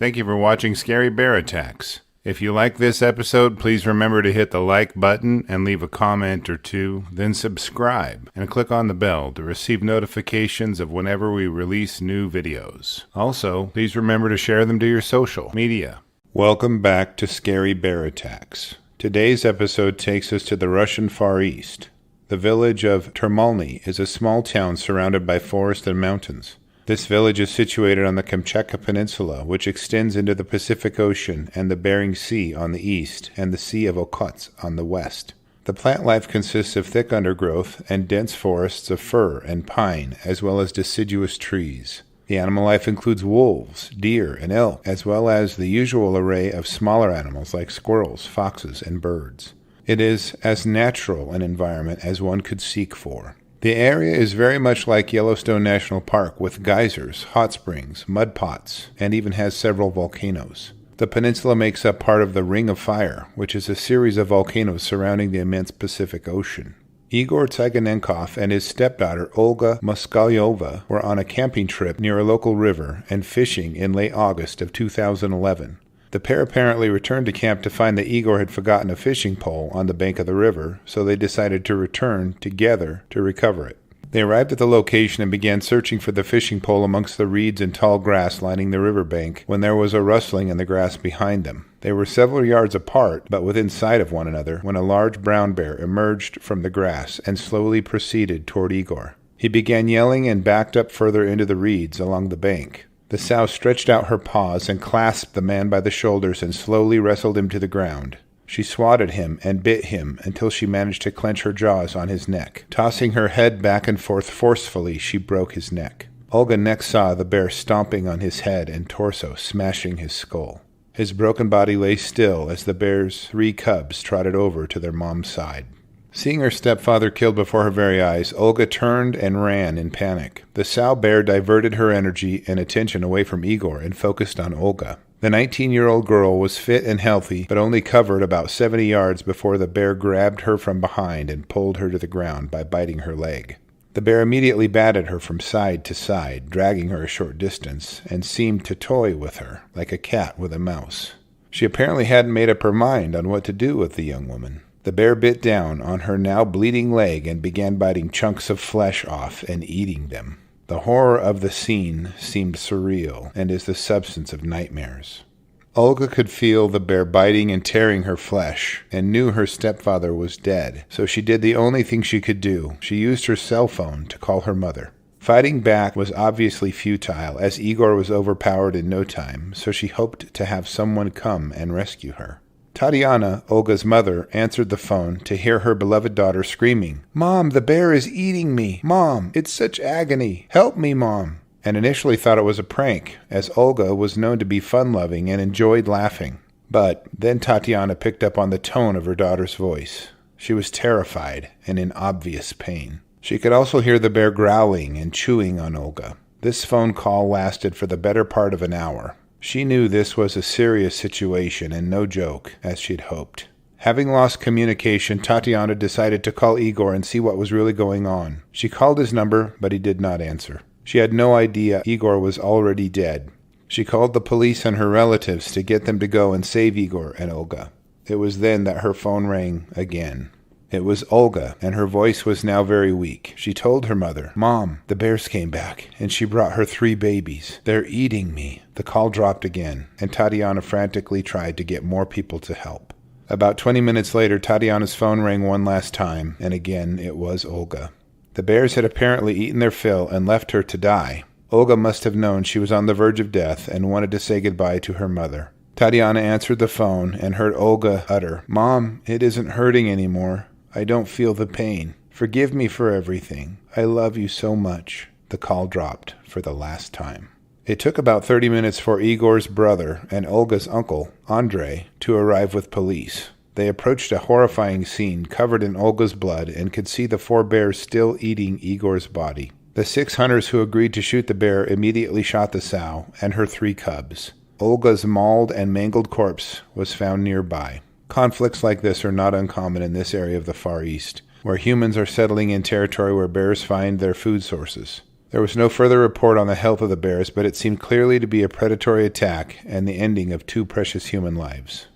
Thank you for watching Scary Bear Attacks. If you like this episode, please remember to hit the like button and leave a comment or two, then subscribe and click on the bell to receive notifications of whenever we release new videos. Also, please remember to share them to your social media. Welcome back to Scary Bear Attacks. Today's episode takes us to the Russian Far East. The village of Termalny is a small town surrounded by forest and mountains. This village is situated on the Kamchatka Peninsula, which extends into the Pacific Ocean and the Bering Sea on the east and the Sea of Okhotsk on the west. The plant life consists of thick undergrowth and dense forests of fir and pine, as well as deciduous trees. The animal life includes wolves, deer, and elk, as well as the usual array of smaller animals like squirrels, foxes, and birds. It is as natural an environment as one could seek for. The area is very much like Yellowstone National Park, with geysers, hot springs, mud pots, and even has several volcanoes. The peninsula makes up part of the Ring of Fire, which is a series of volcanoes surrounding the immense Pacific Ocean. Igor Tsyganenkov and his stepdaughter Olga Moskalyova were on a camping trip near a local river and fishing in late August of 2011. The pair apparently returned to camp to find that Igor had forgotten a fishing pole on the bank of the river, so they decided to return together to recover it. They arrived at the location and began searching for the fishing pole amongst the reeds and tall grass lining the riverbank when there was a rustling in the grass behind them. They were several yards apart, but within sight of one another, when a large brown bear emerged from the grass and slowly proceeded toward Igor. He began yelling and backed up further into the reeds along the bank. The sow stretched out her paws and clasped the man by the shoulders and slowly wrestled him to the ground. She swatted him and bit him until she managed to clench her jaws on his neck. Tossing her head back and forth forcefully, she broke his neck. Olga next saw the bear stomping on his head and torso, smashing his skull. His broken body lay still as the bear's 3 cubs trotted over to their mom's side. Seeing her stepfather killed before her very eyes, Olga turned and ran in panic. The sow bear diverted her energy and attention away from Igor and focused on Olga. The 19-year-old girl was fit and healthy, but only covered about 70 yards before the bear grabbed her from behind and pulled her to the ground by biting her leg. The bear immediately batted her from side to side, dragging her a short distance, and seemed to toy with her, like a cat with a mouse. She apparently hadn't made up her mind on what to do with the young woman. The bear bit down on her now bleeding leg and began biting chunks of flesh off and eating them. The horror of the scene seemed surreal and is the substance of nightmares. Olga could feel the bear biting and tearing her flesh and knew her stepfather was dead, so she did the only thing she could do. She used her cell phone to call her mother. Fighting back was obviously futile, as Igor was overpowered in no time, so she hoped to have someone come and rescue her. Tatiana, Olga's mother, answered the phone to hear her beloved daughter screaming, "Mom, the bear is eating me! Mom, it's such agony! Help me, Mom!" And initially thought it was a prank, as Olga was known to be fun-loving and enjoyed laughing. But then Tatiana picked up on the tone of her daughter's voice. She was terrified and in obvious pain. She could also hear the bear growling and chewing on Olga. This phone call lasted for the better part of an hour. She knew this was a serious situation and no joke, as she'd hoped. Having lost communication, Tatiana decided to call Igor and see what was really going on. She called his number, but he did not answer. She had no idea Igor was already dead. She called the police and her relatives to get them to go and save Igor and Olga. It was then that her phone rang again. It was Olga, and her voice was now very weak. She told her mother, "Mom, the bears came back, and she brought her 3 babies. They're eating me." The call dropped again, and Tatiana frantically tried to get more people to help. About 20 minutes later, Tatiana's phone rang one last time, and again it was Olga. The bears had apparently eaten their fill and left her to die. Olga must have known she was on the verge of death and wanted to say goodbye to her mother. Tatiana answered the phone and heard Olga utter, "Mom, it isn't hurting anymore. I don't feel the pain. Forgive me for everything. I love you so much." The call dropped for the last time. It took about 30 minutes for Igor's brother and Olga's uncle, Andrei, to arrive with police. They approached a horrifying scene covered in Olga's blood and could see the 4 bears still eating Igor's body. The 6 hunters who agreed to shoot the bear immediately shot the sow and her 3 cubs. Olga's mauled and mangled corpse was found nearby. Conflicts like this are not uncommon in this area of the Far East, where humans are settling in territory where bears find their food sources. There was no further report on the health of the bears, but it seemed clearly to be a predatory attack and the ending of 2 precious human lives.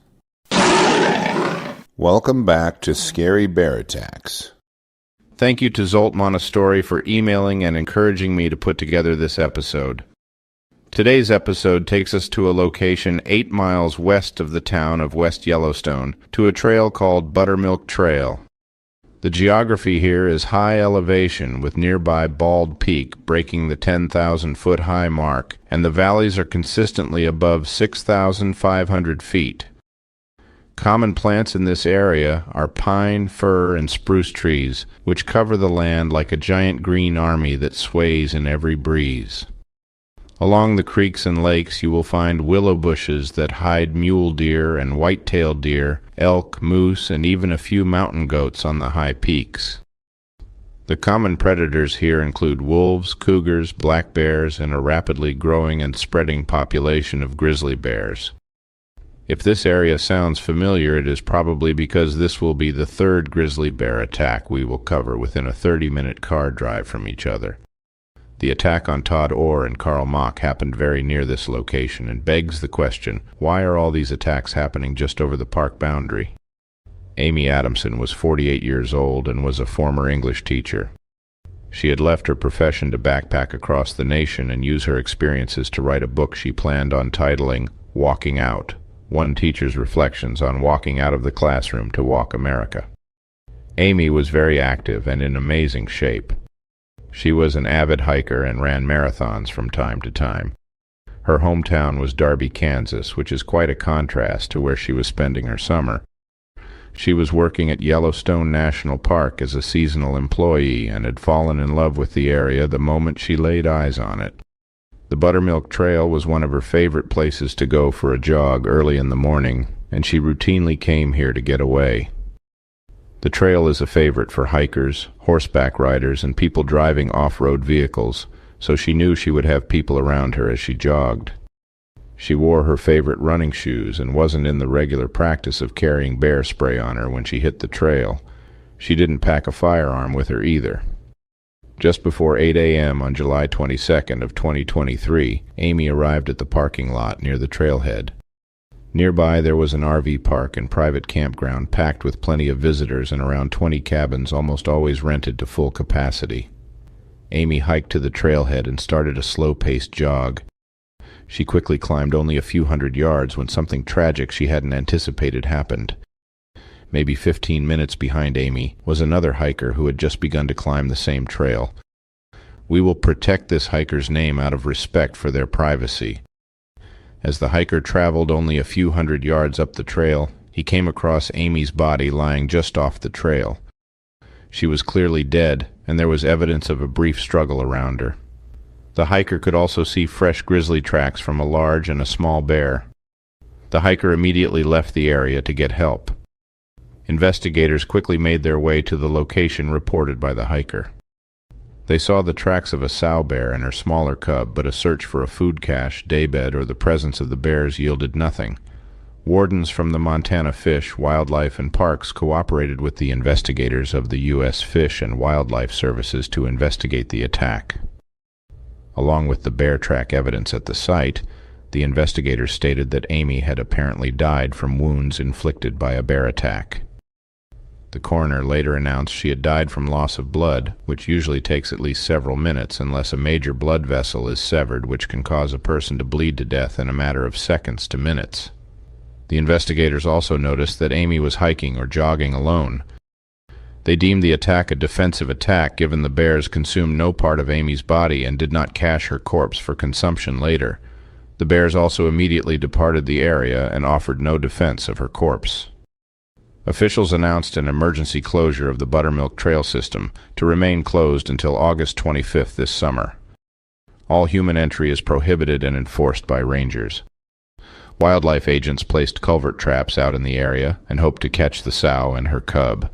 Welcome back to Scary Bear Attacks. Thank you to Zolt Montessori for emailing and encouraging me to put together this episode. Today's episode takes us to a location 8 miles west of the town of West Yellowstone, to a trail called Buttermilk Trail. The geography here is high elevation, with nearby Bald Peak breaking the 10,000-foot high mark, and the valleys are consistently above 6,500 feet. Common plants in this area are pine, fir, and spruce trees, which cover the land like a giant green army that sways in every breeze. Along the creeks and lakes you will find willow bushes that hide mule deer and white-tailed deer, elk, moose, and even a few mountain goats on the high peaks. The common predators here include wolves, cougars, black bears, and a rapidly growing and spreading population of grizzly bears. If this area sounds familiar, it is probably because this will be the 3rd grizzly bear attack we will cover within a 30-minute car drive from each other. The attack on Todd Orr and Karl Mach happened very near this location and begs the question, why are all these attacks happening just over the park boundary? Amy Adamson was 48 years old and was a former English teacher. She had left her profession to backpack across the nation and use her experiences to write a book she planned on titling Walking Out, One Teacher's Reflections on Walking Out of the Classroom to Walk America. Amy was very active and in amazing shape. She was an avid hiker and ran marathons from time to time. Her hometown was Darby, Kansas, which is quite a contrast to where she was spending her summer. She was working at Yellowstone National Park as a seasonal employee and had fallen in love with the area the moment she laid eyes on it. The Buttermilk Trail was one of her favorite places to go for a jog early in the morning, and she routinely came here to get away. The trail is a favorite for hikers, horseback riders, and people driving off-road vehicles, so she knew she would have people around her as she jogged. She wore her favorite running shoes and wasn't in the regular practice of carrying bear spray on her when she hit the trail. She didn't pack a firearm with her either. Just before 8 a.m. on July 22nd of 2023, Amy arrived at the parking lot near the trailhead. Nearby there was an RV park and private campground packed with plenty of visitors and around 20 cabins almost always rented to full capacity. Amy hiked to the trailhead and started a slow-paced jog. She quickly climbed only a few hundred yards when something tragic she hadn't anticipated happened. Maybe 15 minutes behind Amy was another hiker who had just begun to climb the same trail. We will protect this hiker's name out of respect for their privacy. As the hiker traveled only a few hundred yards up the trail, he came across Amy's body lying just off the trail. She was clearly dead, and there was evidence of a brief struggle around her. The hiker could also see fresh grizzly tracks from a large and a small bear. The hiker immediately left the area to get help. Investigators quickly made their way to the location reported by the hiker. They saw the tracks of a sow bear and her smaller cub, but a search for a food cache, daybed, or the presence of the bears yielded nothing. Wardens from the Montana Fish, Wildlife, and Parks cooperated with the investigators of the U.S. Fish and Wildlife Services to investigate the attack. Along with the bear track evidence at the site, the investigators stated that Amy had apparently died from wounds inflicted by a bear attack. The coroner later announced she had died from loss of blood, which usually takes at least several minutes unless a major blood vessel is severed, which can cause a person to bleed to death in a matter of seconds to minutes. The investigators also noticed that Amy was hiking or jogging alone. They deemed the attack a defensive attack given the bears consumed no part of Amy's body and did not cache her corpse for consumption later. The bears also immediately departed the area and offered no defense of her corpse. Officials announced an emergency closure of the Buttermilk Trail system to remain closed until August 25th this summer. All human entry is prohibited and enforced by rangers. Wildlife agents placed culvert traps out in the area and hoped to catch the sow and her cub.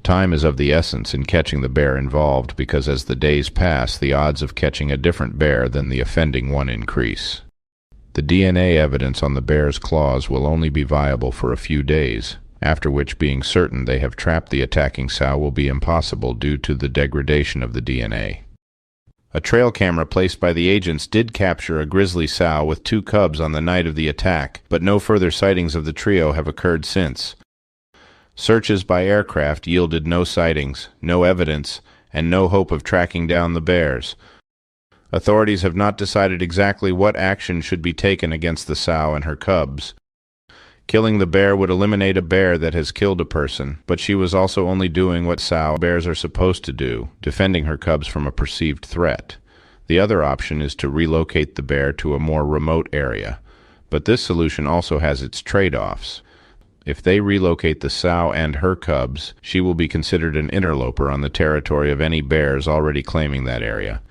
Time is of the essence in catching the bear involved because as the days pass, the odds of catching a different bear than the offending one increase. The DNA evidence on the bear's claws will only be viable for a few days, after which being certain they have trapped the attacking sow will be impossible due to the degradation of the DNA. A trail camera placed by the agents did capture a grizzly sow with 2 cubs on the night of the attack, but no further sightings of the trio have occurred since. Searches by aircraft yielded no sightings, no evidence, and no hope of tracking down the bears. Authorities have not decided exactly what action should be taken against the sow and her cubs. Killing the bear would eliminate a bear that has killed a person, but she was also only doing what sow bears are supposed to do, defending her cubs from a perceived threat. The other option is to relocate the bear to a more remote area, but this solution also has its trade-offs. If they relocate the sow and her cubs, she will be considered an interloper on the territory of any bears already claiming that area.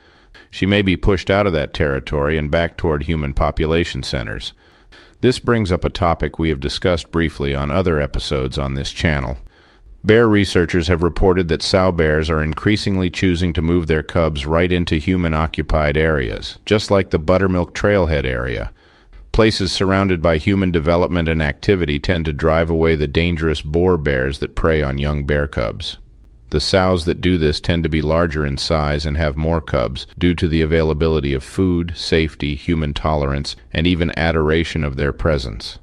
She may be pushed out of that territory and back toward human population centers. This brings up a topic we have discussed briefly on other episodes on this channel. Bear researchers have reported that sow bears are increasingly choosing to move their cubs right into human-occupied areas, just like the Buttermilk Trailhead area. Places surrounded by human development and activity tend to drive away the dangerous boar bears that prey on young bear cubs. The sows that do this tend to be larger in size and have more cubs due to the availability of food, safety, human tolerance, and even adoration of their presence.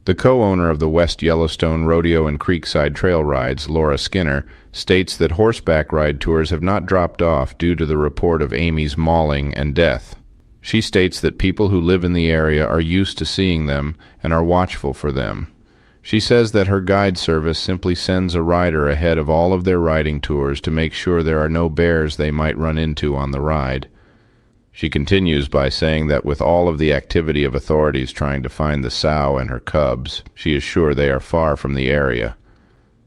The co-owner of the West Yellowstone Rodeo and Creekside Trail Rides, Laura Skinner, states that horseback ride tours have not dropped off due to the report of Amy's mauling and death. She states that people who live in the area are used to seeing them and are watchful for them. She says that her guide service simply sends a rider ahead of all of their riding tours to make sure there are no bears they might run into on the ride. She continues by saying that with all of the activity of authorities trying to find the sow and her cubs, she is sure they are far from the area.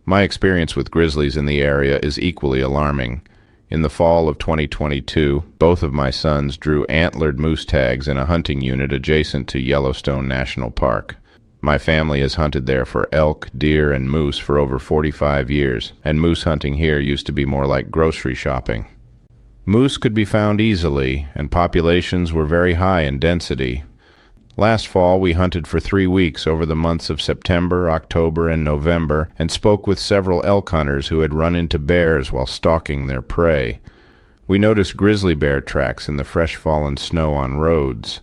My experience with grizzlies in the area is equally alarming. In the fall of 2022, both of my sons drew antlered moose tags in a hunting unit adjacent to Yellowstone National Park. My family has hunted there for elk, deer, and moose for over 45 years, and moose hunting here used to be more like grocery shopping. Moose could be found easily, and populations were very high in density. Last fall, we hunted for 3 weeks over the months of September, October, and November, and spoke with several elk hunters who had run into bears while stalking their prey. We noticed grizzly bear tracks in the fresh fallen snow on roads.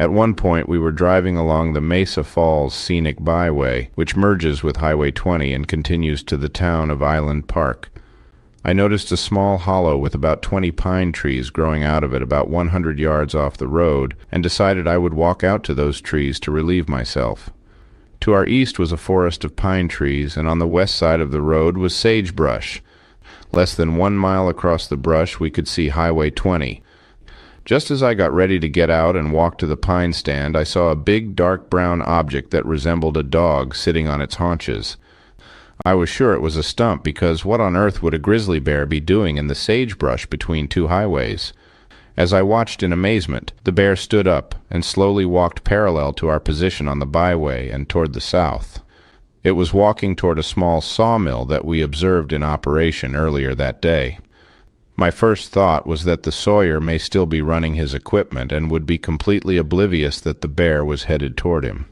At one point, we were driving along the Mesa Falls Scenic Byway, which merges with Highway 20 and continues to the town of Island Park. I noticed a small hollow with about 20 pine trees growing out of it about 100 yards off the road, and decided I would walk out to those trees to relieve myself. To our east was a forest of pine trees, and on the west side of the road was sagebrush. Less than 1 mile across the brush, we could see Highway 20. Just as I got ready to get out and walk to the pine stand, I saw a big dark brown object that resembled a dog sitting on its haunches. I was sure it was a stump because what on earth would a grizzly bear be doing in the sagebrush between 2 highways? As I watched in amazement, the bear stood up and slowly walked parallel to our position on the byway and toward the south. It was walking toward a small sawmill that we observed in operation earlier that day. My first thought was that the sawyer may still be running his equipment and would be completely oblivious that the bear was headed toward him.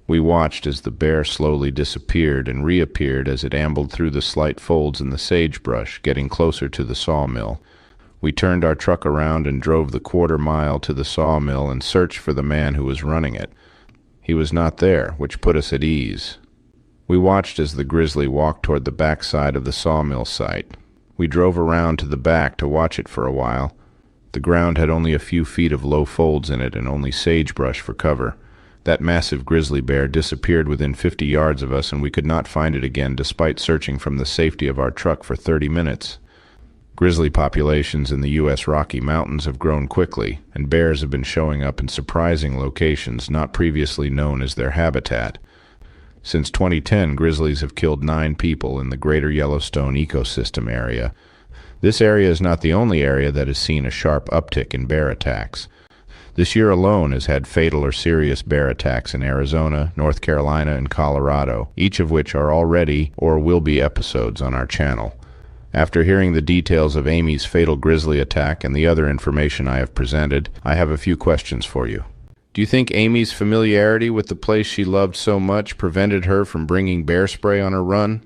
We watched as the bear slowly disappeared and reappeared as it ambled through the slight folds in the sagebrush, getting closer to the sawmill. We turned our truck around and drove the 1/4 mile to the sawmill and searched for the man who was running it. He was not there, which put us at ease. We watched as the grizzly walked toward the back side of the sawmill site. We drove around to the back to watch it for a while. The ground had only a few feet of low folds in it and only sagebrush for cover. That massive grizzly bear disappeared within 50 yards of us, and we could not find it again despite searching from the safety of our truck for 30 minutes. Grizzly populations in the U.S. Rocky Mountains have grown quickly, and bears have been showing up in surprising locations not previously known as their habitat. Since 2010, grizzlies have killed 9 people in the greater Yellowstone ecosystem area. This area is not the only area that has seen a sharp uptick in bear attacks. This year alone has had fatal or serious bear attacks in Arizona, North Carolina, and Colorado, each of which are already or will be episodes on our channel. After hearing the details of Amy's fatal grizzly attack and the other information I have presented, I have a few questions for you. Do you think Amy's familiarity with the place she loved so much prevented her from bringing bear spray on her run?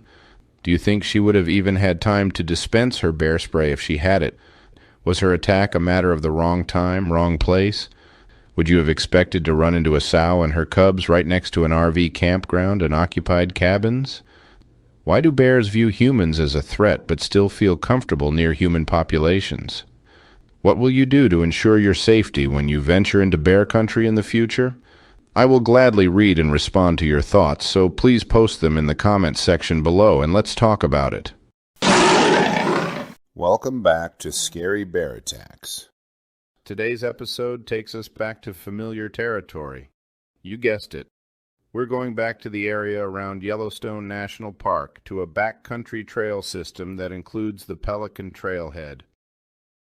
Do you think she would have even had time to dispense her bear spray if she had it? Was her attack a matter of the wrong time, wrong place? Would you have expected to run into a sow and her cubs right next to an RV campground and occupied cabins? Why do bears view humans as a threat but still feel comfortable near human populations? What will you do to ensure your safety when you venture into bear country in the future? I will gladly read and respond to your thoughts, so please post them in the comments section below and let's talk about it. Welcome back to Scary Bear Attacks. Today's episode takes us back to familiar territory. You guessed it. We're going back to the area around Yellowstone National Park to a backcountry trail system that includes the Pelican Trailhead.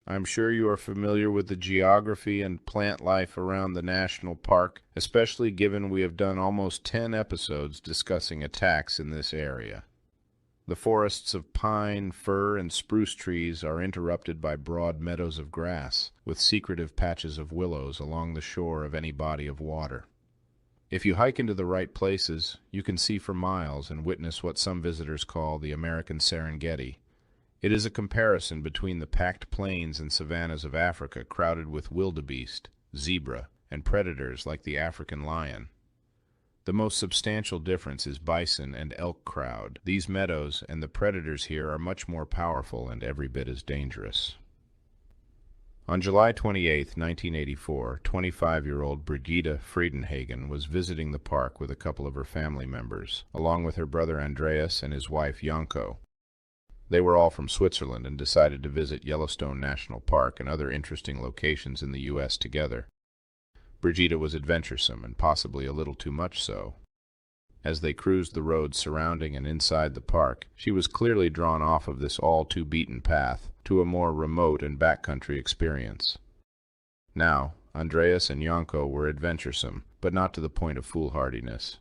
I'm sure you are familiar with the geography and plant life around the national park, especially given we have done almost 10 episodes discussing attacks in this area. The forests of pine, fir, and spruce trees are interrupted by broad meadows of grass, with secretive patches of willows along the shore of any body of water. If you hike into the right places, you can see for miles and witness what some visitors call the American Serengeti. It is a comparison between the packed plains and savannas of Africa crowded with wildebeest, zebra, and predators like the African lion. The most substantial difference is bison and elk crowd. These meadows and the predators here are much more powerful and every bit as dangerous. On July 28, 1984, 25-year-old Brigitte Friedenhagen was visiting the park with a couple of her family members, along with her brother Andreas and his wife Janko. They were all from Switzerland and decided to visit Yellowstone National Park and other interesting locations in the U.S. together. Brigitte was adventuresome and possibly a little too much so. As they cruised the roads surrounding and inside the park, she was clearly drawn off of this all-too-beaten path to a more remote and backcountry experience. Now, Andreas and Janko were adventuresome, but not to the point of foolhardiness.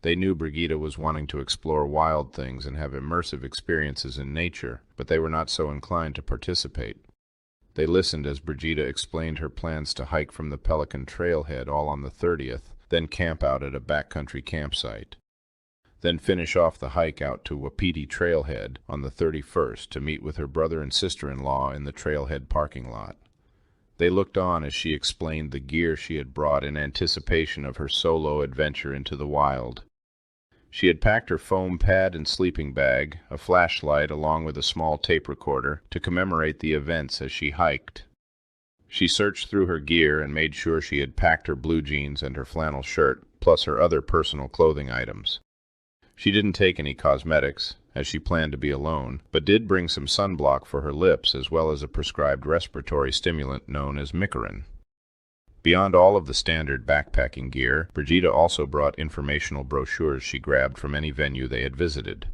They knew Brigitte was wanting to explore wild things and have immersive experiences in nature, but they were not so inclined to participate. They listened as Brigitte explained her plans to hike from the Pelican Trailhead all on the 30th, then camp out at a backcountry campsite. Then finish off the hike out to Wapiti Trailhead on the 31st to meet with her brother and sister-in-law in the trailhead parking lot. They looked on as she explained the gear she had brought in anticipation of her solo adventure into the wild. She had packed her foam pad and sleeping bag, a flashlight along with a small tape recorder to commemorate the events as she hiked. She searched through her gear and made sure she had packed her blue jeans and her flannel shirt, plus her other personal clothing items. She didn't take any cosmetics, as she planned to be alone, but did bring some sunblock for her lips as well as a prescribed respiratory stimulant known as Micarin. Beyond all of the standard backpacking gear, Brigitte also brought informational brochures she grabbed from any venue they had visited.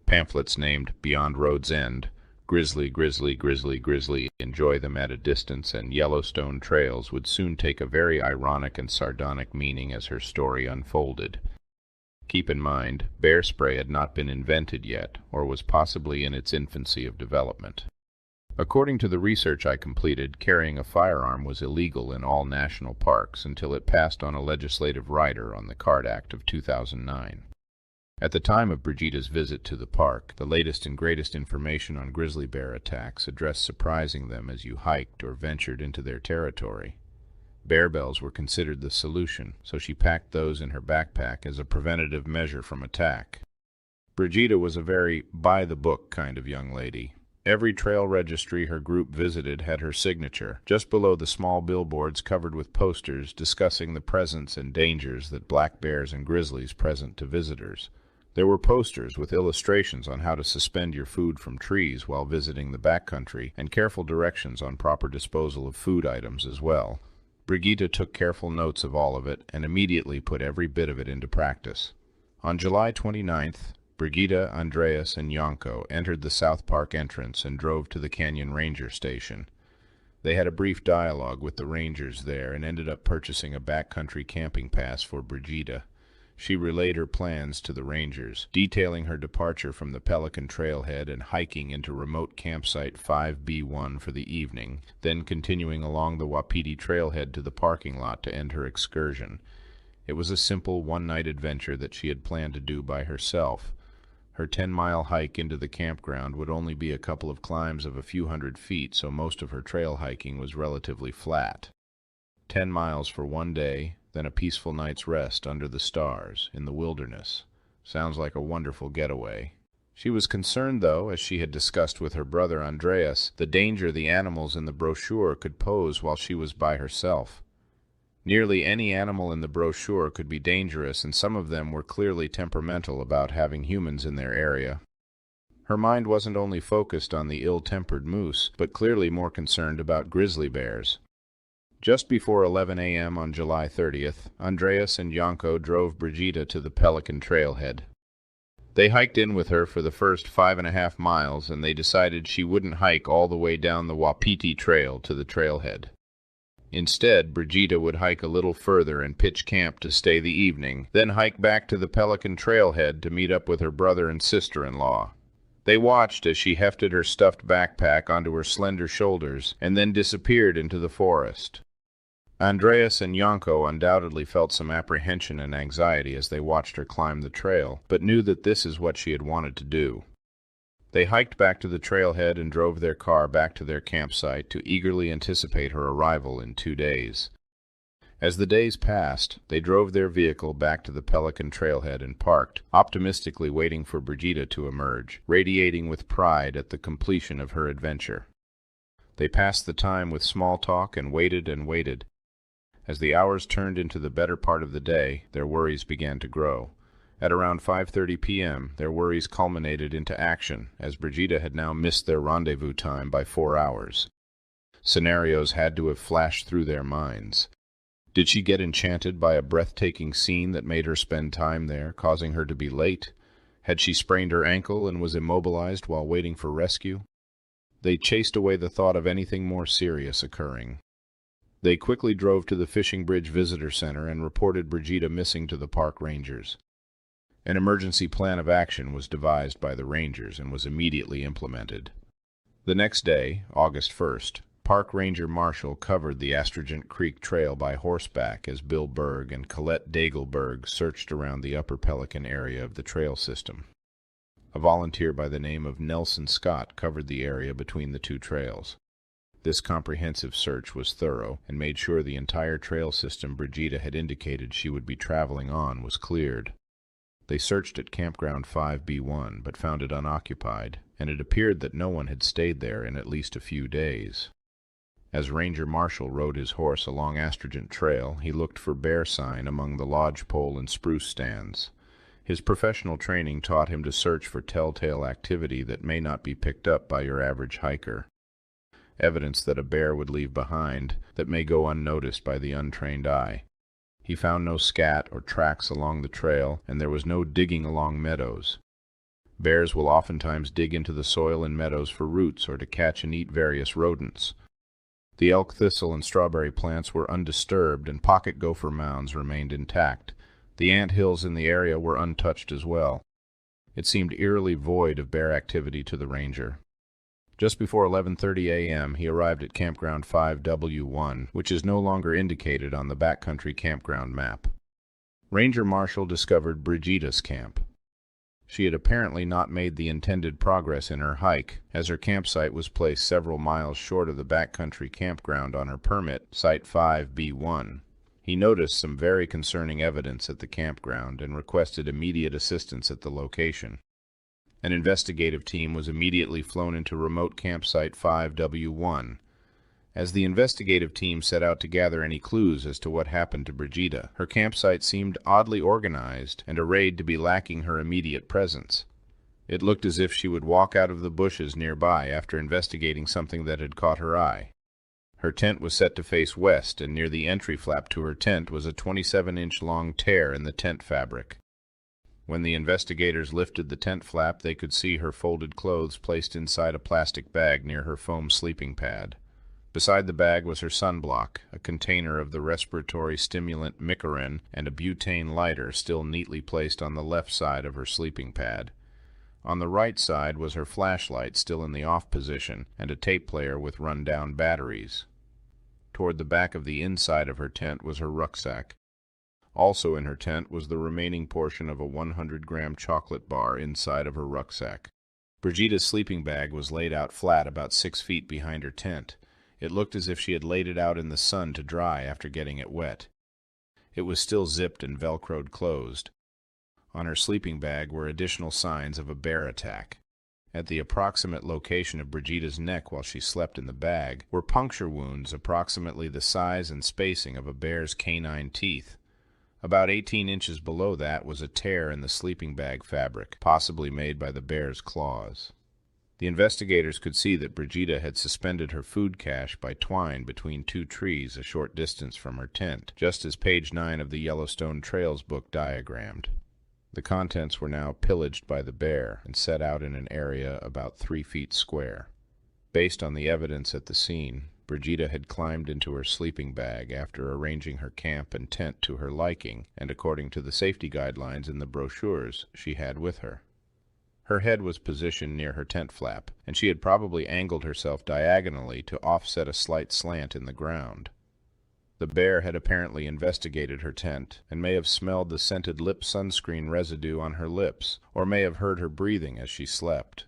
Pamphlets named Beyond Road's End, Grizzly, Grizzly, Grizzly, Grizzly, Enjoy Them at a Distance, and Yellowstone Trails would soon take a very ironic and sardonic meaning as her story unfolded. Keep in mind, bear spray had not been invented yet, or was possibly in its infancy of development. According to the research I completed, carrying a firearm was illegal in all national parks until it passed on a legislative rider on the Card Act of 2009. At the time of Brigitte's visit to the park, the latest and greatest information on grizzly bear attacks addressed surprising them as you hiked or ventured into their territory. Bear bells were considered the solution, so she packed those in her backpack as a preventative measure from attack. Brigitte was a very by-the-book kind of young lady. Every trail registry her group visited had her signature, just below the small billboards covered with posters discussing the presence and dangers that black bears and grizzlies present to visitors. There were posters with illustrations on how to suspend your food from trees while visiting the backcountry, and careful directions on proper disposal of food items as well. Brigitte took careful notes of all of it and immediately put every bit of it into practice. On July 29th, Brigitte, Andreas, and Janko entered the South Park entrance and drove to the Canyon Ranger Station. They had a brief dialogue with the rangers there and ended up purchasing a backcountry camping pass for Brigitte. She relayed her plans to the rangers, detailing her departure from the Pelican Trailhead and hiking into remote campsite 5B1 for the evening, then continuing along the Wapiti Trailhead to the parking lot to end her excursion. It was a simple one-night adventure that she had planned to do by herself. Her 10-mile hike into the campground would only be a couple of climbs of a few hundred feet, so most of her trail hiking was relatively flat. 10 miles for one day, then a peaceful night's rest under the stars in the wilderness. Sounds like a wonderful getaway. She was concerned, though, as she had discussed with her brother Andreas, the danger the animals in the brochure could pose while she was by herself. Nearly any animal in the brochure could be dangerous, and some of them were clearly temperamental about having humans in their area. Her mind wasn't only focused on the ill-tempered moose, but clearly more concerned about grizzly bears. Just before 11 a.m. on July 30th, Andreas and Janko drove Brigida to the Pelican trailhead. They hiked in with her for the first 5.5 miles, and they decided she wouldn't hike all the way down the Wapiti Trail to the trailhead. Instead, Brigida would hike a little further and pitch camp to stay the evening, then hike back to the Pelican trailhead to meet up with her brother and sister-in-law. They watched as she hefted her stuffed backpack onto her slender shoulders and then disappeared into the forest. Andreas and Janko undoubtedly felt some apprehension and anxiety as they watched her climb the trail, but knew that this is what she had wanted to do. They hiked back to the trailhead and drove their car back to their campsite to eagerly anticipate her arrival in 2 days. As the days passed, they drove their vehicle back to the Pelican trailhead and parked, optimistically waiting for Brigida to emerge, radiating with pride at the completion of her adventure. They passed the time with small talk and waited and waited. As the hours turned into the better part of the day, their worries began to grow. At around 5:30 p.m., their worries culminated into action, as Brigida had now missed their rendezvous time by 4 hours. Scenarios had to have flashed through their minds. Did she get enchanted by a breathtaking scene that made her spend time there, causing her to be late? Had she sprained her ankle and was immobilized while waiting for rescue? They chased away the thought of anything more serious occurring. They quickly drove to the Fishing Bridge Visitor Center and reported Brigida missing to the park rangers. An emergency plan of action was devised by the rangers and was immediately implemented. The next day, August 1st, Park Ranger Marshall covered the Astringent Creek Trail by horseback as Bill Berg and Colette Dagelberg searched around the Upper Pelican area of the trail system. A volunteer by the name of Nelson Scott covered the area between the two trails. This comprehensive search was thorough and made sure the entire trail system Brigida had indicated she would be traveling on was cleared. They searched at Campground 5B1 but found it unoccupied, and it appeared that no one had stayed there in at least a few days. As Ranger Marshall rode his horse along Astringent Trail, he looked for bear sign among the lodgepole and spruce stands. His professional training taught him to search for telltale activity that may not be picked up by your average hiker. Evidence that a bear would leave behind that may go unnoticed by the untrained eye. He found no scat or tracks along the trail, and there was no digging along meadows. Bears will oftentimes dig into the soil in meadows for roots or to catch and eat various rodents. The elk thistle and strawberry plants were undisturbed, and pocket gopher mounds remained intact. The ant hills in the area were untouched as well. It seemed eerily void of bear activity to the ranger. Just before 11:30 a.m., he arrived at Campground 5W1, which is no longer indicated on the backcountry campground map. Ranger Marshall discovered Brigida's camp. She had apparently not made the intended progress in her hike, as her campsite was placed several miles short of the backcountry campground on her permit, Site 5B1. He noticed some very concerning evidence at the campground and requested immediate assistance at the location. An investigative team was immediately flown into remote campsite 5W1. As the investigative team set out to gather any clues as to what happened to Brigida, her campsite seemed oddly organized and arrayed to be lacking her immediate presence. It looked as if she would walk out of the bushes nearby after investigating something that had caught her eye. Her tent was set to face west, and near the entry flap to her tent was a 27-inch long tear in the tent fabric. When the investigators lifted the tent flap, they could see her folded clothes placed inside a plastic bag near her foam sleeping pad. Beside the bag was her sunblock, a container of the respiratory stimulant Micorin, and a butane lighter still neatly placed on the left side of her sleeping pad. On the right side was her flashlight still in the off position, and a tape player with run-down batteries. Toward the back of the inside of her tent was her rucksack. Also in her tent was the remaining portion of a 100-gram chocolate bar inside of her rucksack. Brigida's sleeping bag was laid out flat about 6 feet behind her tent. It looked as if she had laid it out in the sun to dry after getting it wet. It was still zipped and velcroed closed. On her sleeping bag were additional signs of a bear attack. At the approximate location of Brigida's neck while she slept in the bag were puncture wounds approximately the size and spacing of a bear's canine teeth. About 18 inches below that was a tear in the sleeping bag fabric, possibly made by the bear's claws. The investigators could see that Brigida had suspended her food cache by twine between 2 trees a short distance from her tent, just as page 9 of the Yellowstone Trails book diagrammed. The contents were now pillaged by the bear and set out in an area about 3 feet square. Based on the evidence at the scene, Brigida had climbed into her sleeping bag after arranging her camp and tent to her liking and according to the safety guidelines in the brochures she had with her. Her head was positioned near her tent flap, and she had probably angled herself diagonally to offset a slight slant in the ground. The bear had apparently investigated her tent and may have smelled the scented lip sunscreen residue on her lips, or may have heard her breathing as she slept.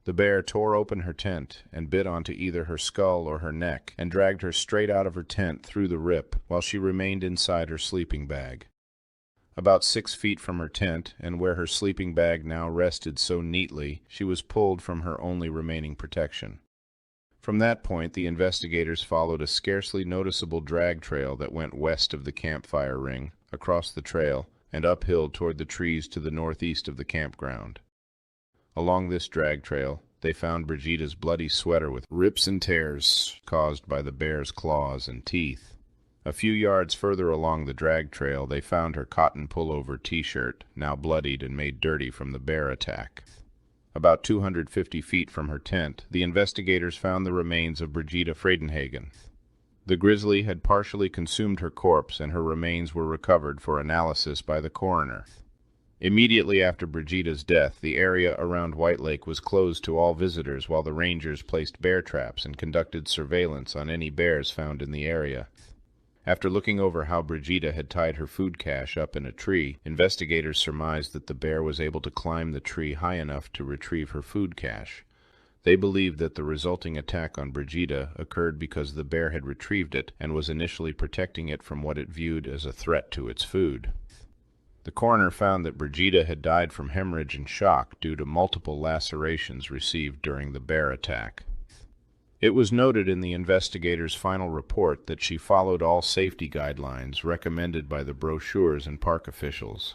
The bear tore open her tent and bit onto either her skull or her neck and dragged her straight out of her tent through the rip while she remained inside her sleeping bag. About 6 feet from her tent, and where her sleeping bag now rested so neatly, she was pulled from her only remaining protection. From that point, the investigators followed a scarcely noticeable drag trail that went west of the campfire ring, across the trail, and uphill toward the trees to the northeast of the campground. Along this drag trail, they found Brigida's bloody sweater with rips and tears caused by the bear's claws and teeth. A few yards further along the drag trail, they found her cotton pullover t-shirt, now bloodied and made dirty from the bear attack. About 250 feet from her tent, the investigators found the remains of Brigida Friedenhagen. The grizzly had partially consumed her corpse, and her remains were recovered for analysis by the coroner. Immediately after Brigida's death, the area around White Lake was closed to all visitors while the rangers placed bear traps and conducted surveillance on any bears found in the area. After looking over how Brigida had tied her food cache up in a tree, investigators surmised that the bear was able to climb the tree high enough to retrieve her food cache. They believed that the resulting attack on Brigida occurred because the bear had retrieved it and was initially protecting it from what it viewed as a threat to its food. The coroner found that Brigida had died from hemorrhage and shock due to multiple lacerations received during the bear attack. It was noted in the investigators' final report that she followed all safety guidelines recommended by the brochures and park officials.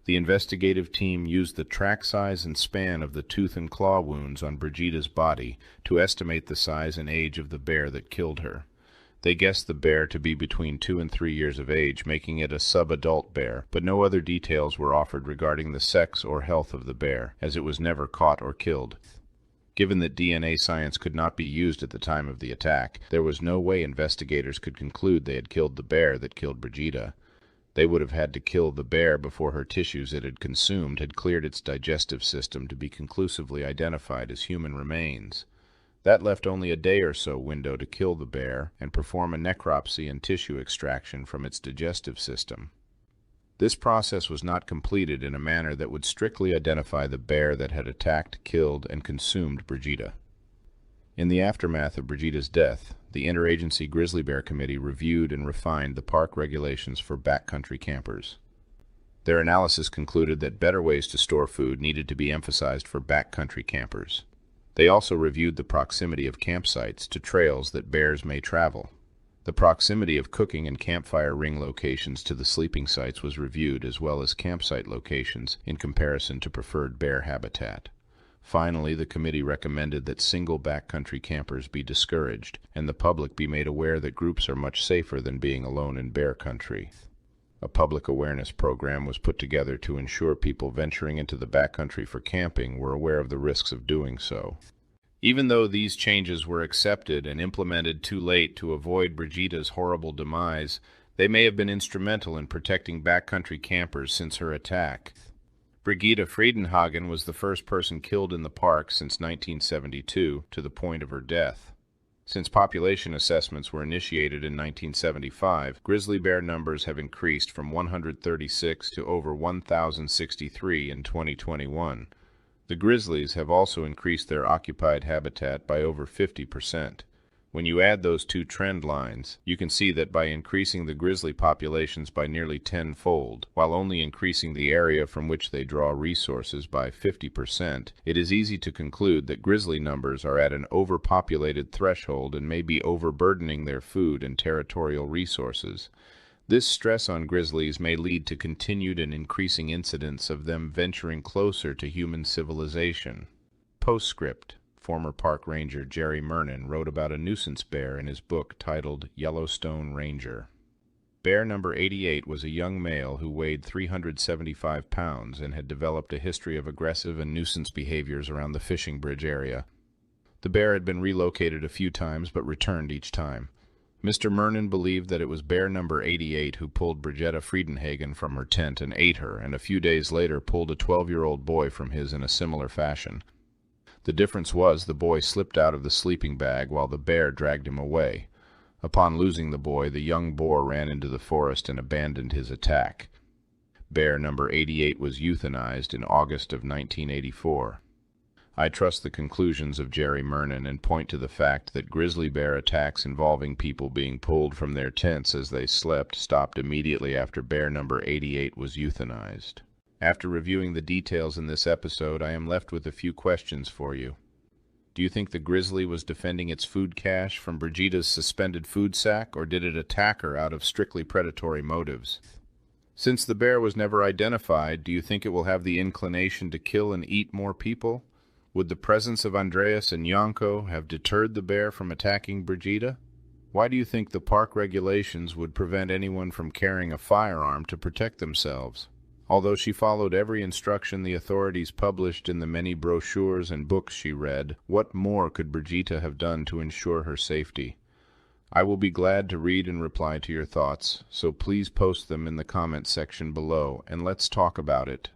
The investigative team used the track size and span of the tooth and claw wounds on Brigida's body to estimate the size and age of the bear that killed her. They guessed the bear to be between 2 and 3 years of age, making it a sub-adult bear, but no other details were offered regarding the sex or health of the bear, as it was never caught or killed. Given that DNA science could not be used at the time of the attack, there was no way investigators could conclude they had killed the bear that killed Brigida. They would have had to kill the bear before her tissues it had consumed had cleared its digestive system to be conclusively identified as human remains. That left only a day or so window to kill the bear and perform a necropsy and tissue extraction from its digestive system. This process was not completed in a manner that would strictly identify the bear that had attacked, killed, and consumed Brigida. In the aftermath of Brigida's death, the Interagency Grizzly Bear Committee reviewed and refined the park regulations for backcountry campers. Their analysis concluded that better ways to store food needed to be emphasized for backcountry campers. They also reviewed the proximity of campsites to trails that bears may travel. The proximity of cooking and campfire ring locations to the sleeping sites was reviewed, as well as campsite locations in comparison to preferred bear habitat. Finally, the committee recommended that single backcountry campers be discouraged, and the public be made aware that groups are much safer than being alone in bear country. A public awareness program was put together to ensure people venturing into the backcountry for camping were aware of the risks of doing so. Even though these changes were accepted and implemented too late to avoid Brigida's horrible demise, they may have been instrumental in protecting backcountry campers since her attack. Brigida Friedenhagen was the first person killed in the park since 1972, to the point of her death. Since population assessments were initiated in 1975, grizzly bear numbers have increased from 136 to over 1,063 in 2021. The grizzlies have also increased their occupied habitat by over 50%. When you add those two trend lines, you can see that by increasing the grizzly populations by nearly tenfold, while only increasing the area from which they draw resources by 50%, it is easy to conclude that grizzly numbers are at an overpopulated threshold and may be overburdening their food and territorial resources. This stress on grizzlies may lead to continued and increasing incidents of them venturing closer to human civilization. Postscript. Former park ranger Jerry Mernon wrote about a nuisance bear in his book titled Yellowstone Ranger. Bear number 88 was a young male who weighed 375 pounds and had developed a history of aggressive and nuisance behaviors around the fishing bridge area. The bear had been relocated a few times but returned each time. Mr. Mernon believed that it was bear number 88 who pulled Brigetta Friedenhagen from her tent and ate her, and a few days later pulled a 12-year-old boy from his in a similar fashion. The difference was the boy slipped out of the sleeping bag while the bear dragged him away. Upon losing the boy, the young boar ran into the forest and abandoned his attack. Bear number 88 was euthanized in August of 1984. I trust the conclusions of Jerry Mernon and point to the fact that grizzly bear attacks involving people being pulled from their tents as they slept stopped immediately after bear number 88 was euthanized. After reviewing the details in this episode, I am left with a few questions for you. Do you think the grizzly was defending its food cache from Brigitta's suspended food sack, or did it attack her out of strictly predatory motives? Since the bear was never identified, do you think it will have the inclination to kill and eat more people? Would the presence of Andreas and Yonko have deterred the bear from attacking Brigitta? Why do you think the park regulations would prevent anyone from carrying a firearm to protect themselves? Although she followed every instruction the authorities published in the many brochures and books she read, what more could Brigitta have done to ensure her safety? I will be glad to read and reply to your thoughts, so please post them in the comments section below, and let's talk about it.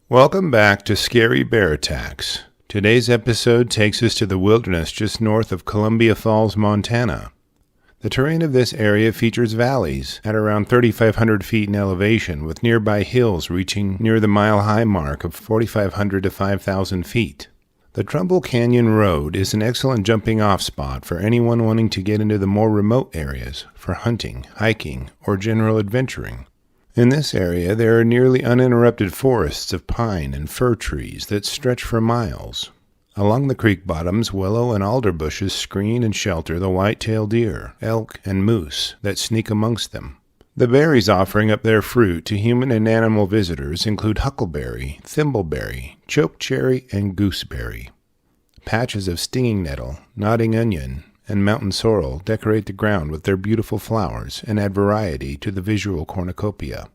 Welcome back to Scary Bear Attacks. Today's episode takes us to the wilderness just north of Columbia Falls, Montana. The terrain of this area features valleys at around 3,500 feet in elevation, with nearby hills reaching near the mile-high mark of 4,500 to 5,000 feet. The Trumbull Canyon Road is an excellent jumping-off spot for anyone wanting to get into the more remote areas for hunting, hiking, or general adventuring. In this area, there are nearly uninterrupted forests of pine and fir trees that stretch for miles. Along the creek bottoms, willow and alder bushes screen and shelter the white-tailed deer, elk, and moose that sneak amongst them. The berries offering up their fruit to human and animal visitors include huckleberry, thimbleberry, chokecherry, and gooseberry. Patches of stinging nettle, nodding onion, and mountain sorrel decorate the ground with their beautiful flowers and add variety to the visual cornucopia.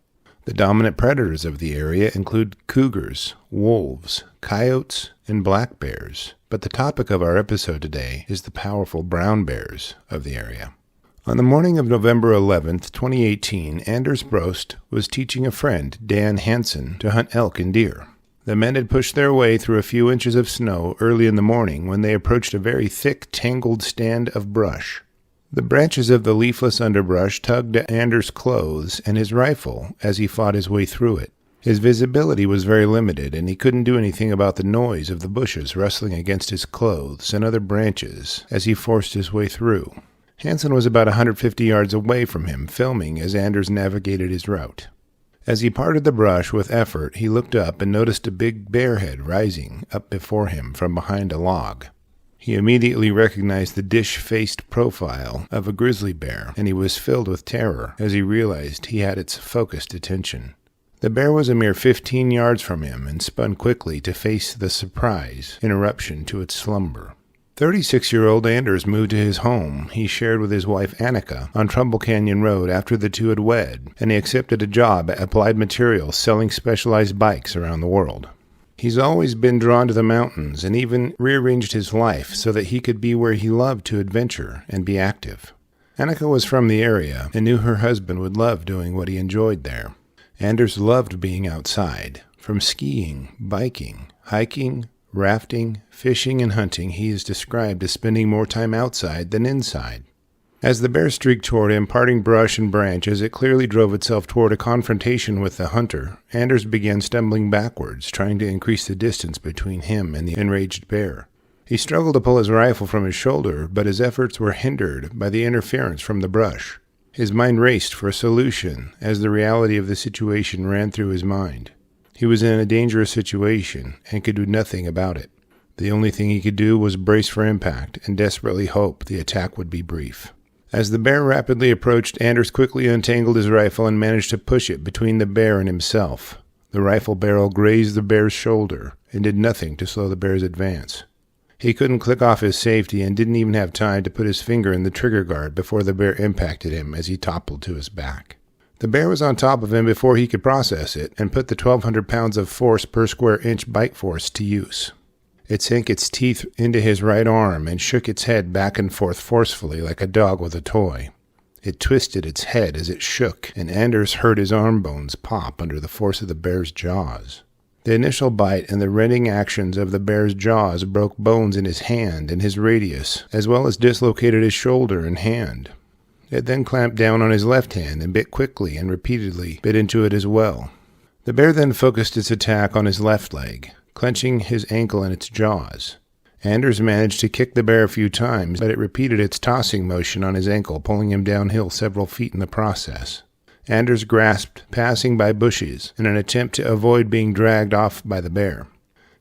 The dominant predators of the area include cougars, wolves, coyotes, and black bears, but the topic of our episode today is the powerful brown bears of the area. On the morning of November 11th, 2018, Anders Brost was teaching a friend, Dan Hansen, to hunt elk and deer. The men had pushed their way through a few inches of snow early in the morning when they approached a very thick, tangled stand of brush. The branches of the leafless underbrush tugged at Anders' clothes and his rifle as he fought his way through it. His visibility was very limited, and he couldn't do anything about the noise of the bushes rustling against his clothes and other branches as he forced his way through. Hansen was about 150 yards away from him, filming as Anders navigated his route. As he parted the brush with effort, he looked up and noticed a big bear head rising up before him from behind a log. He immediately recognized the dish-faced profile of a grizzly bear, and he was filled with terror as he realized he had its focused attention. The bear was a mere 15 yards from him and spun quickly to face the surprise interruption to its slumber. 36-year-old Anders moved to his home he shared with his wife Annika on Trumbull Canyon Road after the two had wed, and he accepted a job at Applied Materials selling specialized bikes around the world. He's always been drawn to the mountains and even rearranged his life so that he could be where he loved to adventure and be active. Annika was from the area and knew her husband would love doing what he enjoyed there. Anders loved being outside, from skiing, biking, hiking, Rafting, fishing, and hunting he is described as spending more time outside than inside. As the bear streaked toward him, parting brush and branch as it clearly drove itself toward a confrontation with the hunter, Anders began stumbling backwards, trying to increase the distance between him and the enraged bear. He struggled to pull his rifle from his shoulder, but his efforts were hindered by the interference from the brush. His mind raced for a solution as the reality of the situation ran through his mind. He was in a dangerous situation and could do nothing about it. The only thing he could do was brace for impact and desperately hope the attack would be brief. As the bear rapidly approached, Anders quickly untangled his rifle and managed to push it between the bear and himself. The rifle barrel grazed the bear's shoulder and did nothing to slow the bear's advance. He couldn't click off his safety and didn't even have time to put his finger in the trigger guard before the bear impacted him as he toppled to his back. The bear was on top of him before he could process it and put the 1,200 pounds of force per square inch bite force to use. It sank its teeth into his right arm and shook its head back and forth forcefully like a dog with a toy. It twisted its head as it shook, and Anders heard his arm bones pop under the force of the bear's jaws. The initial bite and the rending actions of the bear's jaws broke bones in his hand and his radius, as well as dislocated his shoulder and hand. It then clamped down on his left hand and bit quickly and repeatedly bit into it as well. The bear then focused its attack on his left leg, clenching his ankle in its jaws. Anders managed to kick the bear a few times, but it repeated its tossing motion on his ankle, pulling him downhill several feet in the process. Anders grasped, passing by bushes, in an attempt to avoid being dragged off by the bear.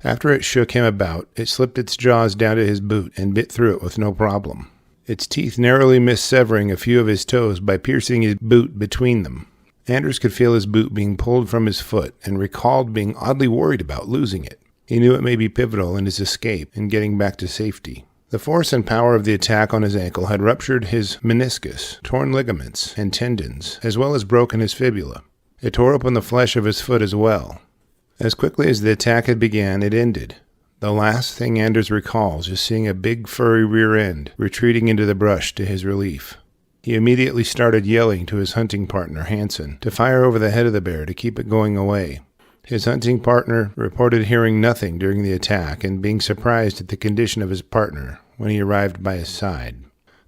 After it shook him about, it slipped its jaws down to his boot and bit through it with no problem. Its teeth narrowly missed severing a few of his toes by piercing his boot between them. Anders could feel his boot being pulled from his foot and recalled being oddly worried about losing it. He knew it may be pivotal in his escape and getting back to safety. The force and power of the attack on his ankle had ruptured his meniscus, torn ligaments and tendons, as well as broken his fibula. It tore open the flesh of his foot as well. As quickly as the attack had begun, it ended. The last thing Anders recalls is seeing a big furry rear end retreating into the brush to his relief. He immediately started yelling to his hunting partner, Hansen, to fire over the head of the bear to keep it going away. His hunting partner reported hearing nothing during the attack and being surprised at the condition of his partner when he arrived by his side.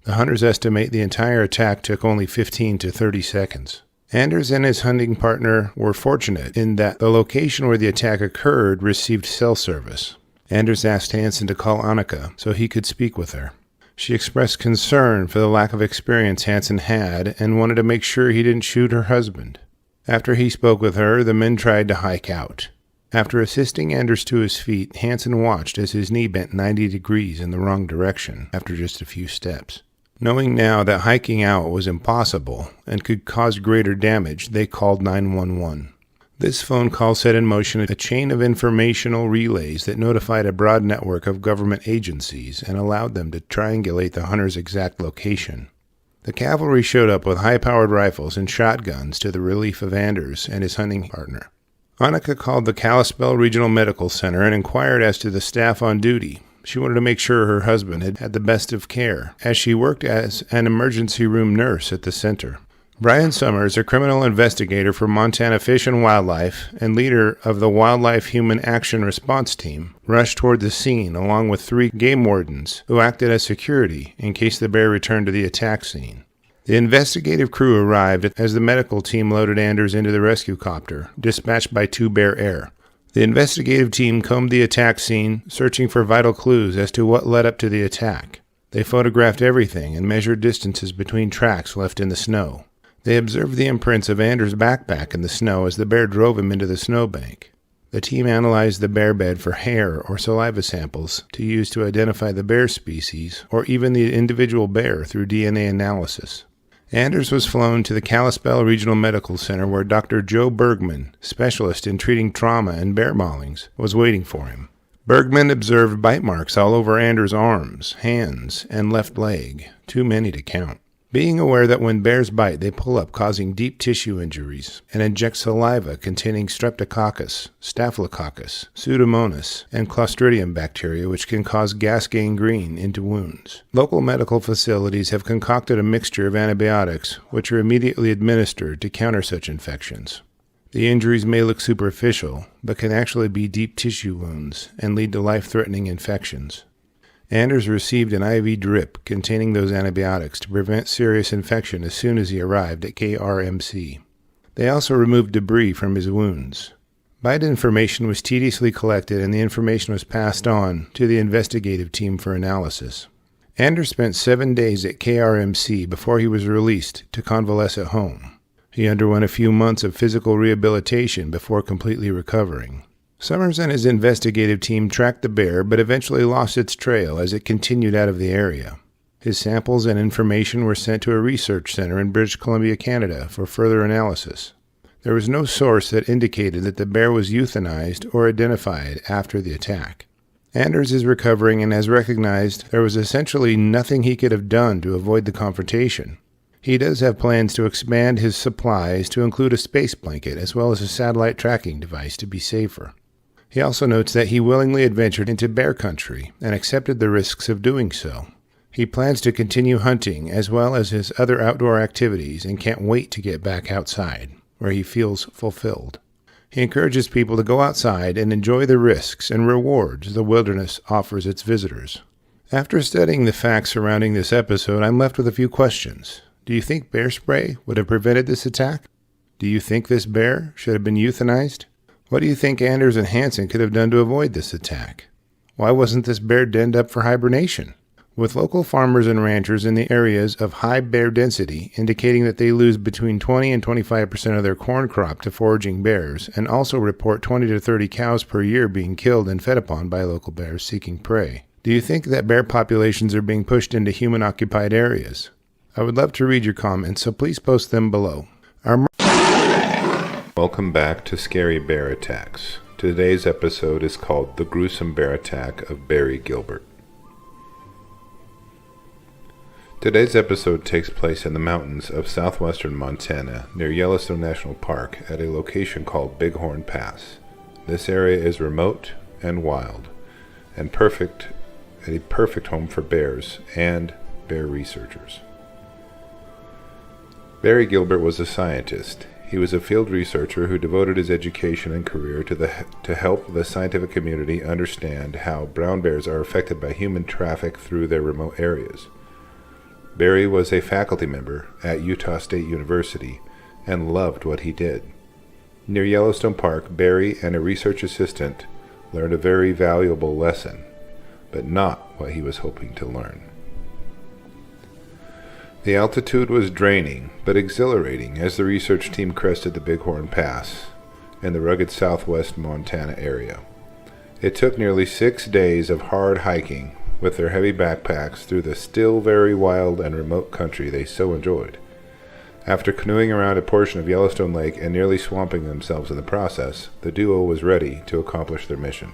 The hunters estimate the entire attack took only 15 to 30 seconds. Anders and his hunting partner were fortunate in that the location where the attack occurred received cell service. Anders asked Hansen to call Annika so he could speak with her. She expressed concern for the lack of experience Hansen had and wanted to make sure he didn't shoot her husband. After he spoke with her, the men tried to hike out. After assisting Anders to his feet, Hansen watched as his knee bent 90 degrees in the wrong direction after just a few steps. Knowing now that hiking out was impossible and could cause greater damage, they called 911. This phone call set in motion a chain of informational relays that notified a broad network of government agencies and allowed them to triangulate the hunter's exact location. The cavalry showed up with high-powered rifles and shotguns to the relief of Anders and his hunting partner. Annika called the Kalispell Regional Medical Center and inquired as to the staff on duty. She wanted to make sure her husband had had the best of care, as she worked as an emergency room nurse at the center. Brian Summers, a criminal investigator for Montana Fish and Wildlife and leader of the Wildlife Human Action Response Team, rushed toward the scene along with 3 game wardens who acted as security in case the bear returned to the attack scene. The investigative crew arrived as the medical team loaded Anders into the rescue copter, dispatched by 2 Bear Air. The investigative team combed the attack scene, searching for vital clues as to what led up to the attack. They photographed everything and measured distances between tracks left in the snow. They observed the imprints of Anders' backpack in the snow as the bear drove him into the snowbank. The team analyzed the bear bed for hair or saliva samples to use to identify the bear species or even the individual bear through DNA analysis. Anders was flown to the Kalispell Regional Medical Center where Dr. Joe Bergman, specialist in treating trauma and bear maulings, was waiting for him. Bergman observed bite marks all over Anders' arms, hands, and left leg, too many to count. Being aware that when bears bite, they pull up, causing deep tissue injuries, and inject saliva containing Streptococcus, Staphylococcus, Pseudomonas, and Clostridium bacteria, which can cause gas gangrene into wounds. Local medical facilities have concocted a mixture of antibiotics, which are immediately administered to counter such infections. The injuries may look superficial, but can actually be deep tissue wounds and lead to life-threatening infections. Anders received an IV drip containing those antibiotics to prevent serious infection as soon as he arrived at KRMC. They also removed debris from his wounds. Vital information was tediously collected and the information was passed on to the investigative team for analysis. Anders spent 7 days at KRMC before he was released to convalesce at home. He underwent a few months of physical rehabilitation before completely recovering. Summers and his investigative team tracked the bear but eventually lost its trail as it continued out of the area. His samples and information were sent to a research center in British Columbia, Canada, for further analysis. There was no source that indicated that the bear was euthanized or identified after the attack. Anders is recovering and has recognized there was essentially nothing he could have done to avoid the confrontation. He does have plans to expand his supplies to include a space blanket as well as a satellite tracking device to be safer. He also notes that he willingly adventured into bear country and accepted the risks of doing so. He plans to continue hunting as well as his other outdoor activities and can't wait to get back outside, where he feels fulfilled. He encourages people to go outside and enjoy the risks and rewards the wilderness offers its visitors. After studying the facts surrounding this episode, I'm left with a few questions. Do you think bear spray would have prevented this attack? Do you think this bear should have been euthanized? What do you think Anders and Hansen could have done to avoid this attack? Why wasn't this bear denned up for hibernation? With local farmers and ranchers in the areas of high bear density indicating that they lose between 20 and 25% of their corn crop to foraging bears, and also report 20 to 30 cows per year being killed and fed upon by local bears seeking prey. Do you think that bear populations are being pushed into human-occupied areas? I would love to read your comments, so please post them below. Welcome back to Scary Bear Attacks. Today's episode is called The Gruesome Bear Attack of Barry Gilbert. Today's episode takes place in the mountains of southwestern Montana near Yellowstone National Park at a location called Bighorn Pass. This area is remote and wild and a perfect home for bears and bear researchers. Barry Gilbert was a scientist. He was a field researcher who devoted his education and career to help the scientific community understand how brown bears are affected by human traffic through their remote areas. Barry was a faculty member at Utah State University and loved what he did. Near Yellowstone Park, Barry and a research assistant learned a very valuable lesson, but not what he was hoping to learn. The altitude was draining, but exhilarating as the research team crested the Bighorn Pass in the rugged southwest Montana area. It took nearly 6 days of hard hiking with their heavy backpacks through the still very wild and remote country they so enjoyed. After canoeing around a portion of Yellowstone Lake and nearly swamping themselves in the process, the duo was ready to accomplish their mission.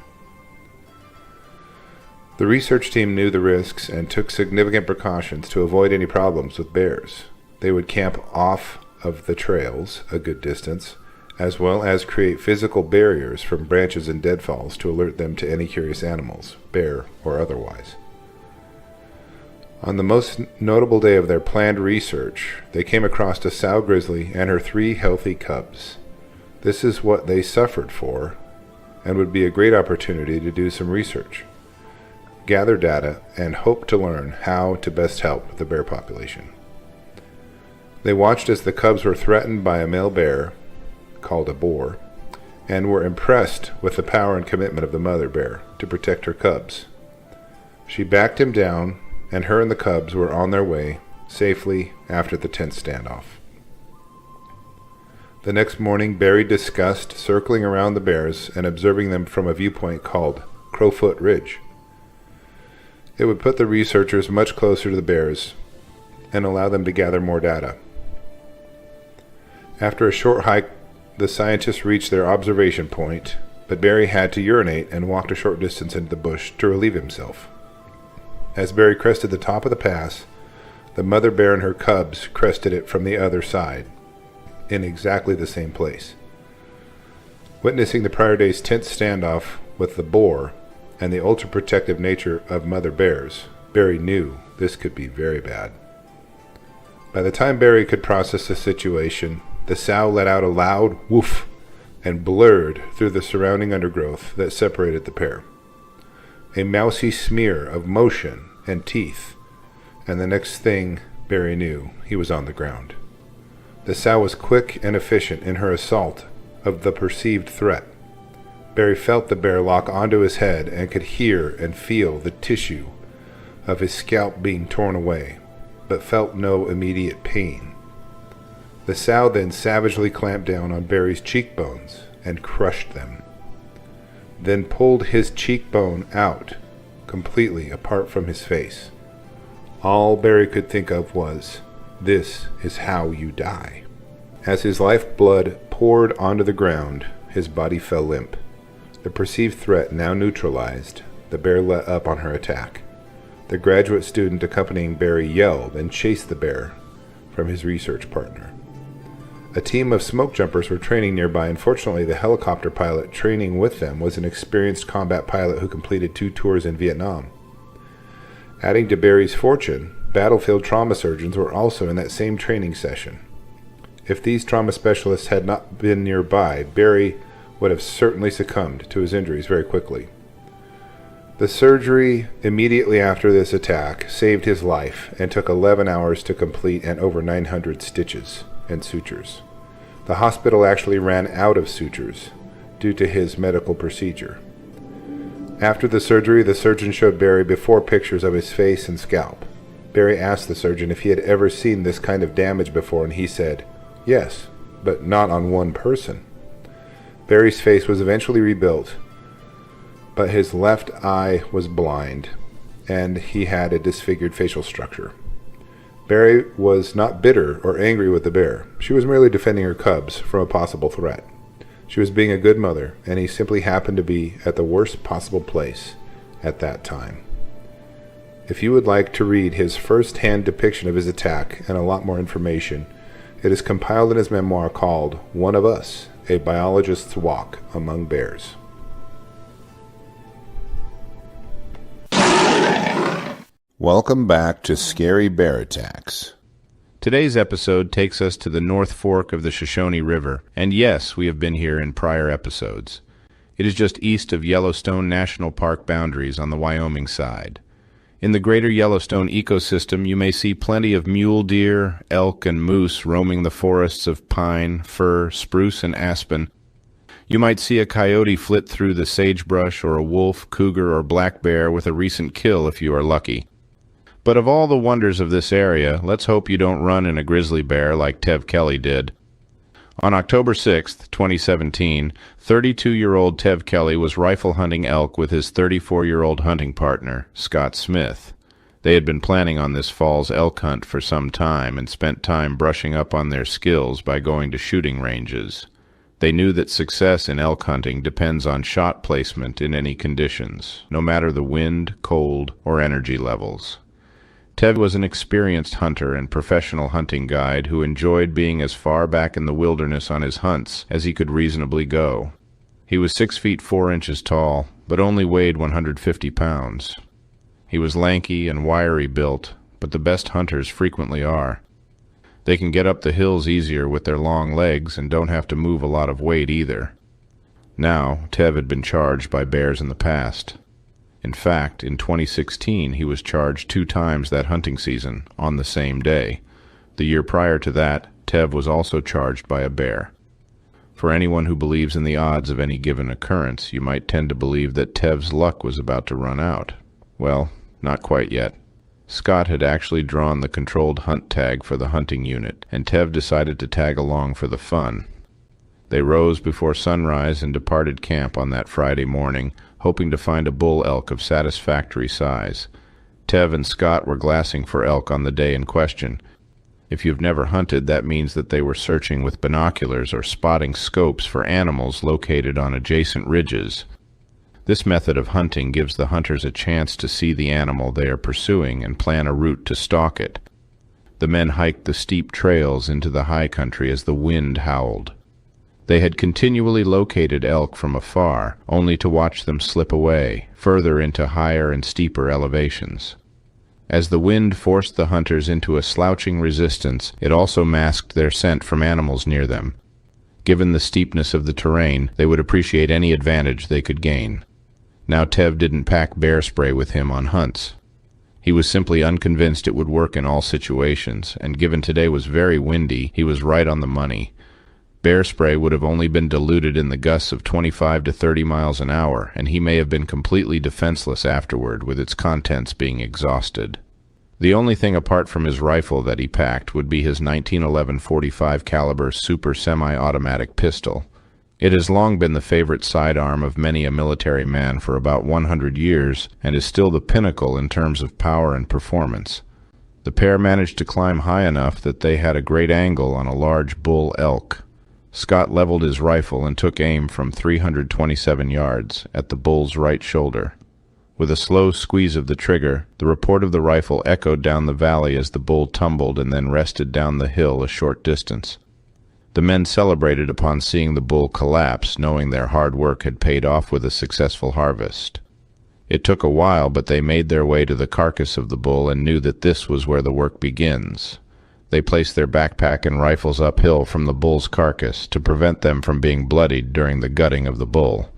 The research team knew the risks and took significant precautions to avoid any problems with bears. They would camp off of the trails a good distance, as well as create physical barriers from branches and deadfalls to alert them to any curious animals, bear or otherwise. On the most notable day of their planned research, they came across a sow grizzly and her 3 healthy cubs. This is what they suffered for, and would be a great opportunity to do some research, gather data, and hope to learn how to best help the bear population. They watched as the cubs were threatened by a male bear, called a boar, and were impressed with the power and commitment of the mother bear to protect her cubs. She backed him down, and her and the cubs were on their way safely after the tense standoff. The next morning, Barry discussed circling around the bears and observing them from a viewpoint called Crowfoot Ridge. It would put the researchers much closer to the bears and allow them to gather more data. After a short hike, the scientists reached their observation point, but Barry had to urinate and walked a short distance into the bush to relieve himself. As Barry crested the top of the pass, the mother bear and her cubs crested it from the other side, in exactly the same place. Witnessing the prior day's tense standoff with the boar and the ultra-protective nature of mother bears, Barry knew this could be very bad. By the time Barry could process the situation, the sow let out a loud woof and blurred through the surrounding undergrowth that separated the pair. A mousy smear of motion and teeth, and the next thing Barry knew, he was on the ground. The sow was quick and efficient in her assault of the perceived threat. Barry felt the bear lock onto his head and could hear and feel the tissue of his scalp being torn away, but felt no immediate pain. The sow then savagely clamped down on Barry's cheekbones and crushed them, then pulled his cheekbone out, completely apart from his face. All Barry could think of was, "This is how you die." As his lifeblood poured onto the ground, his body fell limp. The perceived threat now neutralized, the bear let up on her attack. The graduate student accompanying Barry yelled and chased the bear from his research partner. A team of smoke jumpers were training nearby. Unfortunately, the helicopter pilot training with them was an experienced combat pilot who completed 2 tours in Vietnam. Adding to Barry's fortune, battlefield trauma surgeons were also in that same training session. If these trauma specialists had not been nearby, Barry would have certainly succumbed to his injuries very quickly. The surgery immediately after this attack saved his life and took 11 hours to complete and over 900 stitches and sutures. The hospital actually ran out of sutures due to his medical procedure. After the surgery, the surgeon showed Barry before pictures of his face and scalp. Barry asked the surgeon if he had ever seen this kind of damage before, and he said, "Yes, but not on one person." Barry's face was eventually rebuilt, but his left eye was blind, and he had a disfigured facial structure. Barry was not bitter or angry with the bear. She was merely defending her cubs from a possible threat. She was being a good mother, and he simply happened to be at the worst possible place at that time. If you would like to read his first-hand depiction of his attack and a lot more information, it is compiled in his memoir called One of Us, A Biologist's Walk Among Bears. Welcome back to Scary Bear Attacks. Today's episode takes us to the North Fork of the Shoshone River, and yes, we have been here in prior episodes. It is just east of Yellowstone National Park boundaries on the Wyoming side. In the greater Yellowstone ecosystem, you may see plenty of mule deer, elk, and moose roaming the forests of pine, fir, spruce, and aspen. You might see a coyote flit through the sagebrush, or a wolf, cougar, or black bear with a recent kill if you are lucky. But of all the wonders of this area, let's hope you don't run in a grizzly bear like Tev Kelly did. On October 6, 2017, 32-year-old Tev Kelly was rifle hunting elk with his 34-year-old hunting partner, Scott Smith. They had been planning on this fall's elk hunt for some time and spent time brushing up on their skills by going to shooting ranges. They knew that success in elk hunting depends on shot placement in any conditions, no matter the wind, cold, or energy levels. Tev was an experienced hunter and professional hunting guide who enjoyed being as far back in the wilderness on his hunts as he could reasonably go. He was 6 feet 4 inches tall, but only weighed 150 pounds. He was lanky and wiry built, but the best hunters frequently are. They can get up the hills easier with their long legs and don't have to move a lot of weight either. Now, Tev had been charged by bears in the past. In fact, in 2016, he was charged 2 times that hunting season, on the same day. The year prior to that, Tev was also charged by a bear. For anyone who believes in the odds of any given occurrence, you might tend to believe that Tev's luck was about to run out. Well, not quite yet. Scott had actually drawn the controlled hunt tag for the hunting unit, and Tev decided to tag along for the fun. They rose before sunrise and departed camp on that Friday morning, hoping to find a bull elk of satisfactory size. Tev and Scott were glassing for elk on the day in question. If you've never hunted, that means that they were searching with binoculars or spotting scopes for animals located on adjacent ridges. This method of hunting gives the hunters a chance to see the animal they are pursuing and plan a route to stalk it. The men hiked the steep trails into the high country as the wind howled. They had continually located elk from afar, only to watch them slip away, further into higher and steeper elevations. As the wind forced the hunters into a slouching resistance, it also masked their scent from animals near them. Given the steepness of the terrain, they would appreciate any advantage they could gain. Now Tev didn't pack bear spray with him on hunts. He was simply unconvinced it would work in all situations, and given today was very windy, he was right on the money. Bear spray would have only been diluted in the gusts of 25 to 30 miles an hour, and he may have been completely defenseless afterward, with its contents being exhausted. The only thing apart from his rifle that he packed would be his 1911 .45 caliber super semi-automatic pistol. It has long been the favorite sidearm of many a military man for about 100 years, and is still the pinnacle in terms of power and performance. The pair managed to climb high enough that they had a great angle on a large bull elk. Scott leveled his rifle and took aim from 327 yards at the bull's right shoulder. With a slow squeeze of the trigger, the report of the rifle echoed down the valley as the bull tumbled and then rested down the hill a short distance. The men celebrated upon seeing the bull collapse, knowing their hard work had paid off with a successful harvest. It took a while, but they made their way to the carcass of the bull and knew that this was where the work begins. They placed their backpack and rifles uphill from the bull's carcass to prevent them from being bloodied during the gutting of the bull.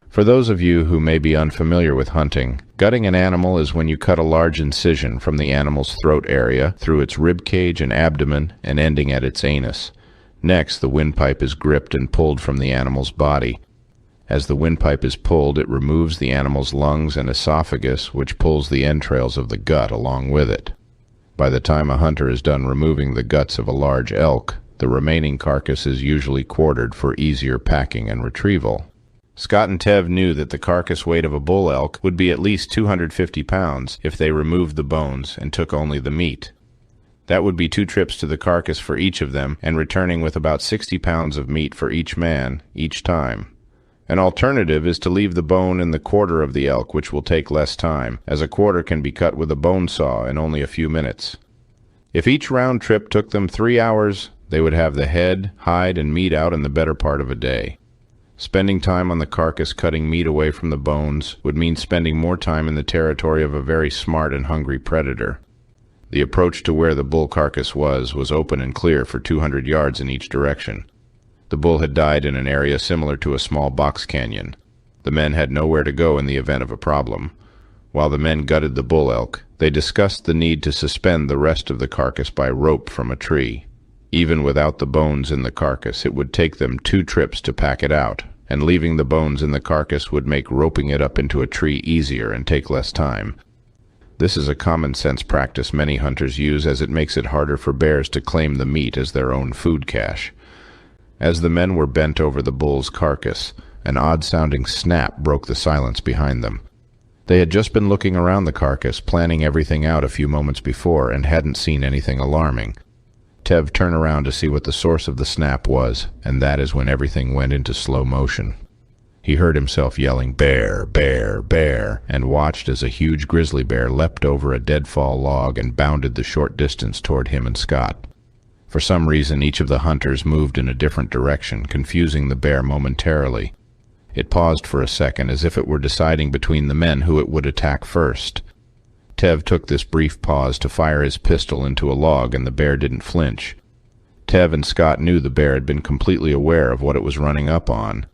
For those of you who may be unfamiliar with hunting, gutting an animal is when you cut a large incision from the animal's throat area through its rib cage and abdomen and ending at its anus. Next, the windpipe is gripped and pulled from the animal's body. As the windpipe is pulled, it removes the animal's lungs and esophagus, which pulls the entrails of the gut along with it. By the time a hunter is done removing the guts of a large elk, the remaining carcass is usually quartered for easier packing and retrieval. Scott and Tev knew that the carcass weight of a bull elk would be at least 250 pounds if they removed the bones and took only the meat. That would be 2 trips to the carcass for each of them, and returning with about 60 pounds of meat for each man, each time. An alternative is to leave the bone in the quarter of the elk, which will take less time, as a quarter can be cut with a bone saw in only a few minutes. If each round trip took them 3 hours, they would have the head, hide, and meat out in the better part of a day. Spending time on the carcass cutting meat away from the bones would mean spending more time in the territory of a very smart and hungry predator. The approach to where the bull carcass was open and clear for 200 yards in each direction. The bull had died in an area similar to a small box canyon. The men had nowhere to go in the event of a problem. While the men gutted the bull elk, they discussed the need to suspend the rest of the carcass by rope from a tree. Even without the bones in the carcass, it would take them 2 trips to pack it out, and leaving the bones in the carcass would make roping it up into a tree easier and take less time. This is a common-sense practice many hunters use, as it makes it harder for bears to claim the meat as their own food cache. As the men were bent over the bull's carcass, an odd-sounding snap broke the silence behind them. They had just been looking around the carcass, planning everything out a few moments before, and hadn't seen anything alarming. Tev turned around to see what the source of the snap was, and that is when everything went into slow motion. He heard himself yelling, "Bear, bear, bear," and watched as a huge grizzly bear leapt over a deadfall log and bounded the short distance toward him and Scott. For some reason, each of the hunters moved in a different direction, confusing the bear momentarily. It paused for a second, as if it were deciding between the men who it would attack first. Tev took this brief pause to fire his pistol into a log, and the bear didn't flinch. Tev and Scott knew the bear had been completely aware of what it was running up on.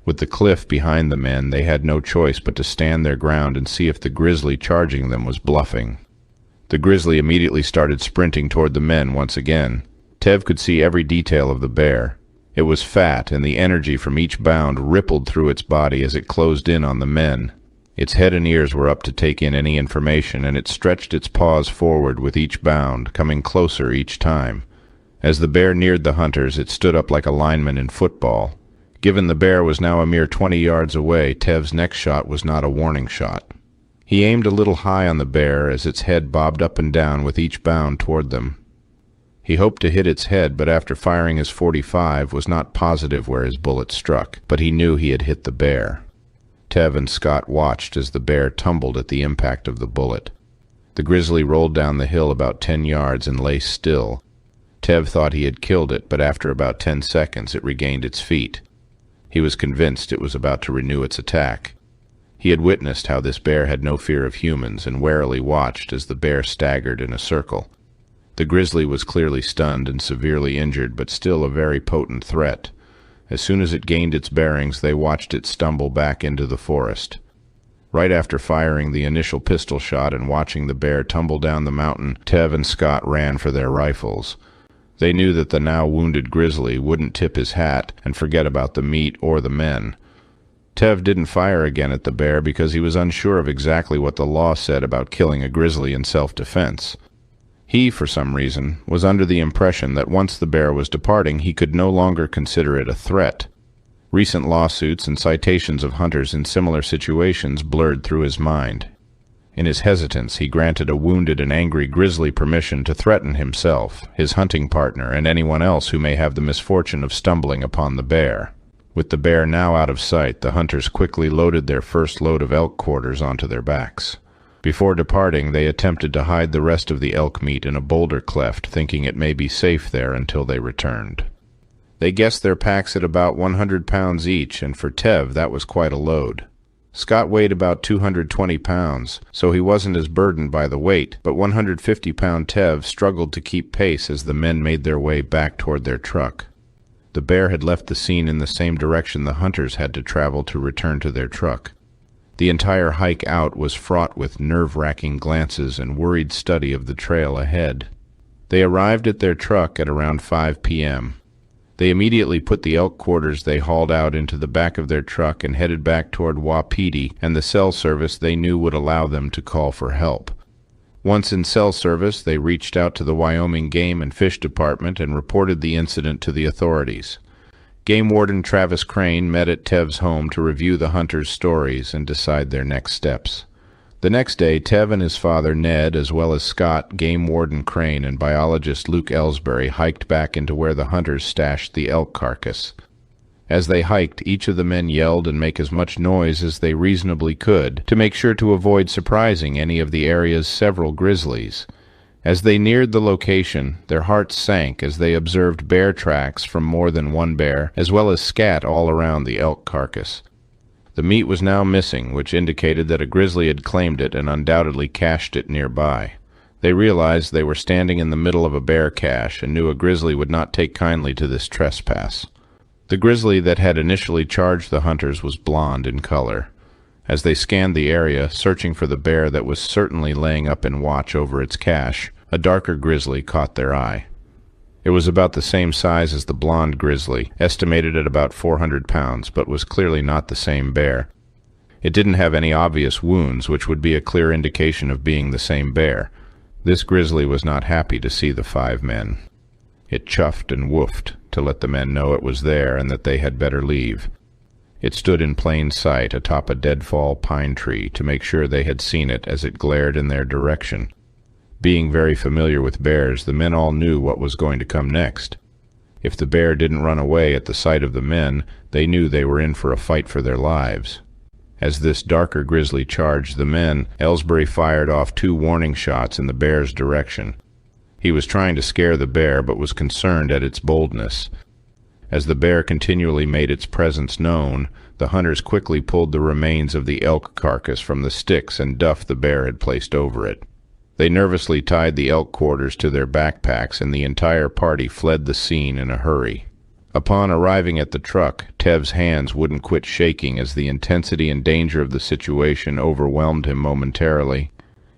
With the cliff behind the men, they had no choice but to stand their ground and see if the grizzly charging them was bluffing. The grizzly immediately started sprinting toward the men once again. Tev could see every detail of the bear. It was fat, and the energy from each bound rippled through its body as it closed in on the men. Its head and ears were up to take in any information, and it stretched its paws forward with each bound, coming closer each time. As the bear neared the hunters, it stood up like a lineman in football. Given the bear was now a mere 20 yards away, Tev's next shot was not a warning shot. He aimed a little high on the bear as its head bobbed up and down with each bound toward them. He hoped to hit its head, but after firing his .45 was not positive where his bullet struck, but he knew he had hit the bear. Tev and Scott watched as the bear tumbled at the impact of the bullet. The grizzly rolled down the hill about 10 yards and lay still. Tev thought he had killed it, but after about 10 seconds it regained its feet. He was convinced it was about to renew its attack. He had witnessed how this bear had no fear of humans, and warily watched as the bear staggered in a circle. The grizzly was clearly stunned and severely injured, but still a very potent threat. As soon as it gained its bearings, they watched it stumble back into the forest. Right after firing the initial pistol shot and watching the bear tumble down the mountain, Tev and Scott ran for their rifles. They knew that the now wounded grizzly wouldn't tip his hat and forget about the meat or the men. Tev didn't fire again at the bear because he was unsure of exactly what the law said about killing a grizzly in self-defense. He, for some reason, was under the impression that once the bear was departing, he could no longer consider it a threat. Recent lawsuits and citations of hunters in similar situations blurred through his mind. In his hesitance, he granted a wounded and angry grizzly permission to threaten himself, his hunting partner, and anyone else who may have the misfortune of stumbling upon the bear. With the bear now out of sight, the hunters quickly loaded their first load of elk quarters onto their backs. Before departing, they attempted to hide the rest of the elk meat in a boulder cleft, thinking it may be safe there until they returned. They guessed their packs at about 100 pounds each, and for Tev, that was quite a load. Scott weighed about 220 pounds, so he wasn't as burdened by the weight, but 150-pound Tev struggled to keep pace as the men made their way back toward their truck. The bear had left the scene in the same direction the hunters had to travel to return to their truck. The entire hike out was fraught with nerve-wracking glances and worried study of the trail ahead. They arrived at their truck at around 5 p.m. They immediately put the elk quarters they hauled out into the back of their truck and headed back toward Wapiti and the cell service they knew would allow them to call for help. Once in cell service, they reached out to the Wyoming Game and Fish Department and reported the incident to the authorities. Game Warden Travis Crane met at Tev's home to review the hunters' stories and decide their next steps. The next day, Tev and his father, Ned, as well as Scott, Game Warden Crane, and biologist Luke Ellsbury hiked back into where the hunters stashed the elk carcass. As they hiked, each of the men yelled and made as much noise as they reasonably could to make sure to avoid surprising any of the area's several grizzlies. As they neared the location, their hearts sank as they observed bear tracks from more than one bear, as well as scat all around the elk carcass. The meat was now missing, which indicated that a grizzly had claimed it and undoubtedly cached it nearby. They realized they were standing in the middle of a bear cache and knew a grizzly would not take kindly to this trespass. The grizzly that had initially charged the hunters was blonde in color. As they scanned the area, searching for the bear that was certainly laying up in watch over its cache, a darker grizzly caught their eye. It was about the same size as the blonde grizzly, estimated at about 400 pounds, but was clearly not the same bear. It didn't have any obvious wounds, which would be a clear indication of being the same bear. This grizzly was not happy to see the 5 men. It chuffed and woofed to let the men know it was there and that they had better leave. It stood in plain sight atop a deadfall pine tree to make sure they had seen it as it glared in their direction. Being very familiar with bears, the men all knew what was going to come next. If the bear didn't run away at the sight of the men, they knew they were in for a fight for their lives. As this darker grizzly charged the men, Ellsbury fired off 2 warning shots in the bear's direction. He was trying to scare the bear, but was concerned at its boldness. As the bear continually made its presence known, the hunters quickly pulled the remains of the elk carcass from the sticks and duff the bear had placed over it. They nervously tied the elk quarters to their backpacks, and the entire party fled the scene in a hurry. Upon arriving at the truck, Tev's hands wouldn't quit shaking as the intensity and danger of the situation overwhelmed him momentarily.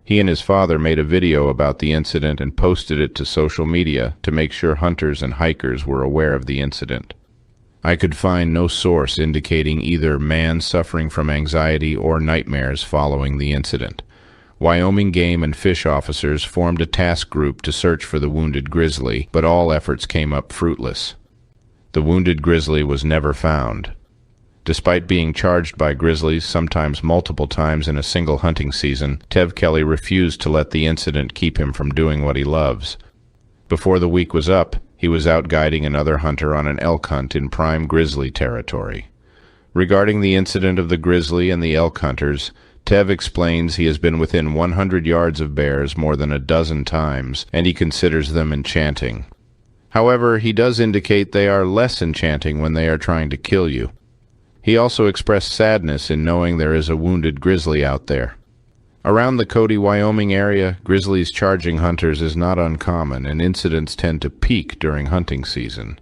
He and his father made a video about the incident and posted it to social media to make sure hunters and hikers were aware of the incident. I could find no source indicating either man suffering from anxiety or nightmares following the incident. Wyoming game and fish officers formed a task group to search for the wounded grizzly, but all efforts came up fruitless. The wounded grizzly was never found. Despite being charged by grizzlies sometimes multiple times in a single hunting season, Tev Kelly refused to let the incident keep him from doing what he loves. Before the week was up, he was out guiding another hunter on an elk hunt in prime grizzly territory. Regarding the incident of the grizzly and the elk hunters, Tev explains he has been within 100 yards of bears more than a dozen times, and he considers them enchanting. However, he does indicate they are less enchanting when they are trying to kill you. He also expressed sadness in knowing there is a wounded grizzly out there. Around the Cody, Wyoming area, grizzlies charging hunters is not uncommon, and incidents tend to peak during hunting season.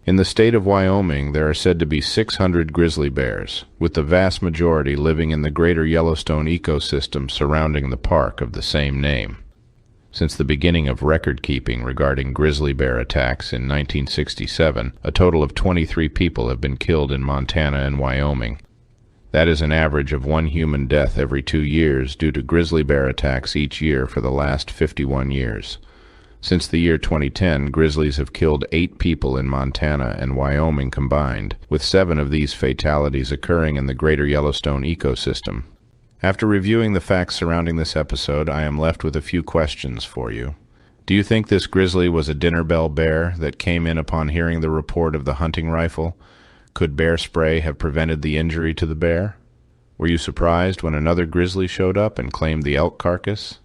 In the state of Wyoming, there are said to be 600 grizzly bears, with the vast majority living in the greater Yellowstone ecosystem surrounding the park of the same name. Since the beginning of record-keeping regarding grizzly bear attacks in 1967, a total of 23 people have been killed in Montana and Wyoming. That is an average of 1 human death every 2 years due to grizzly bear attacks each year for the last 51 years. Since the year 2010, grizzlies have killed 8 people in Montana and Wyoming combined, with 7 of these fatalities occurring in the greater Yellowstone ecosystem. After reviewing the facts surrounding this episode, I am left with a few questions for you. Do you think this grizzly was a dinner bell bear that came in upon hearing the report of the hunting rifle? Could bear spray have prevented the injury to the bear? Were you surprised when another grizzly showed up and claimed the elk carcass?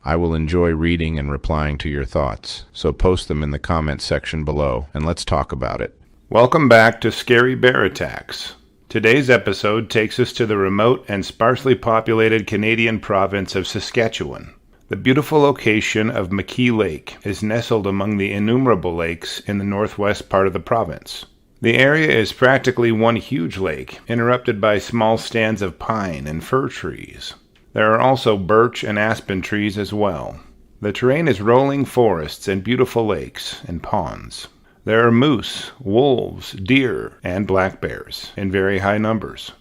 I will enjoy reading and replying to your thoughts, so post them in the comments section below, and let's talk about it. Welcome back to Scary Bear Attacks. Today's episode takes us to the remote and sparsely populated Canadian province of Saskatchewan. The beautiful location of McKee Lake is nestled among the innumerable lakes in the northwest part of the province. The area is practically one huge lake, interrupted by small stands of pine and fir trees. There are also birch and aspen trees as well. The terrain is rolling forests and beautiful lakes and ponds. There are moose, wolves, deer, and black bears in very high numbers.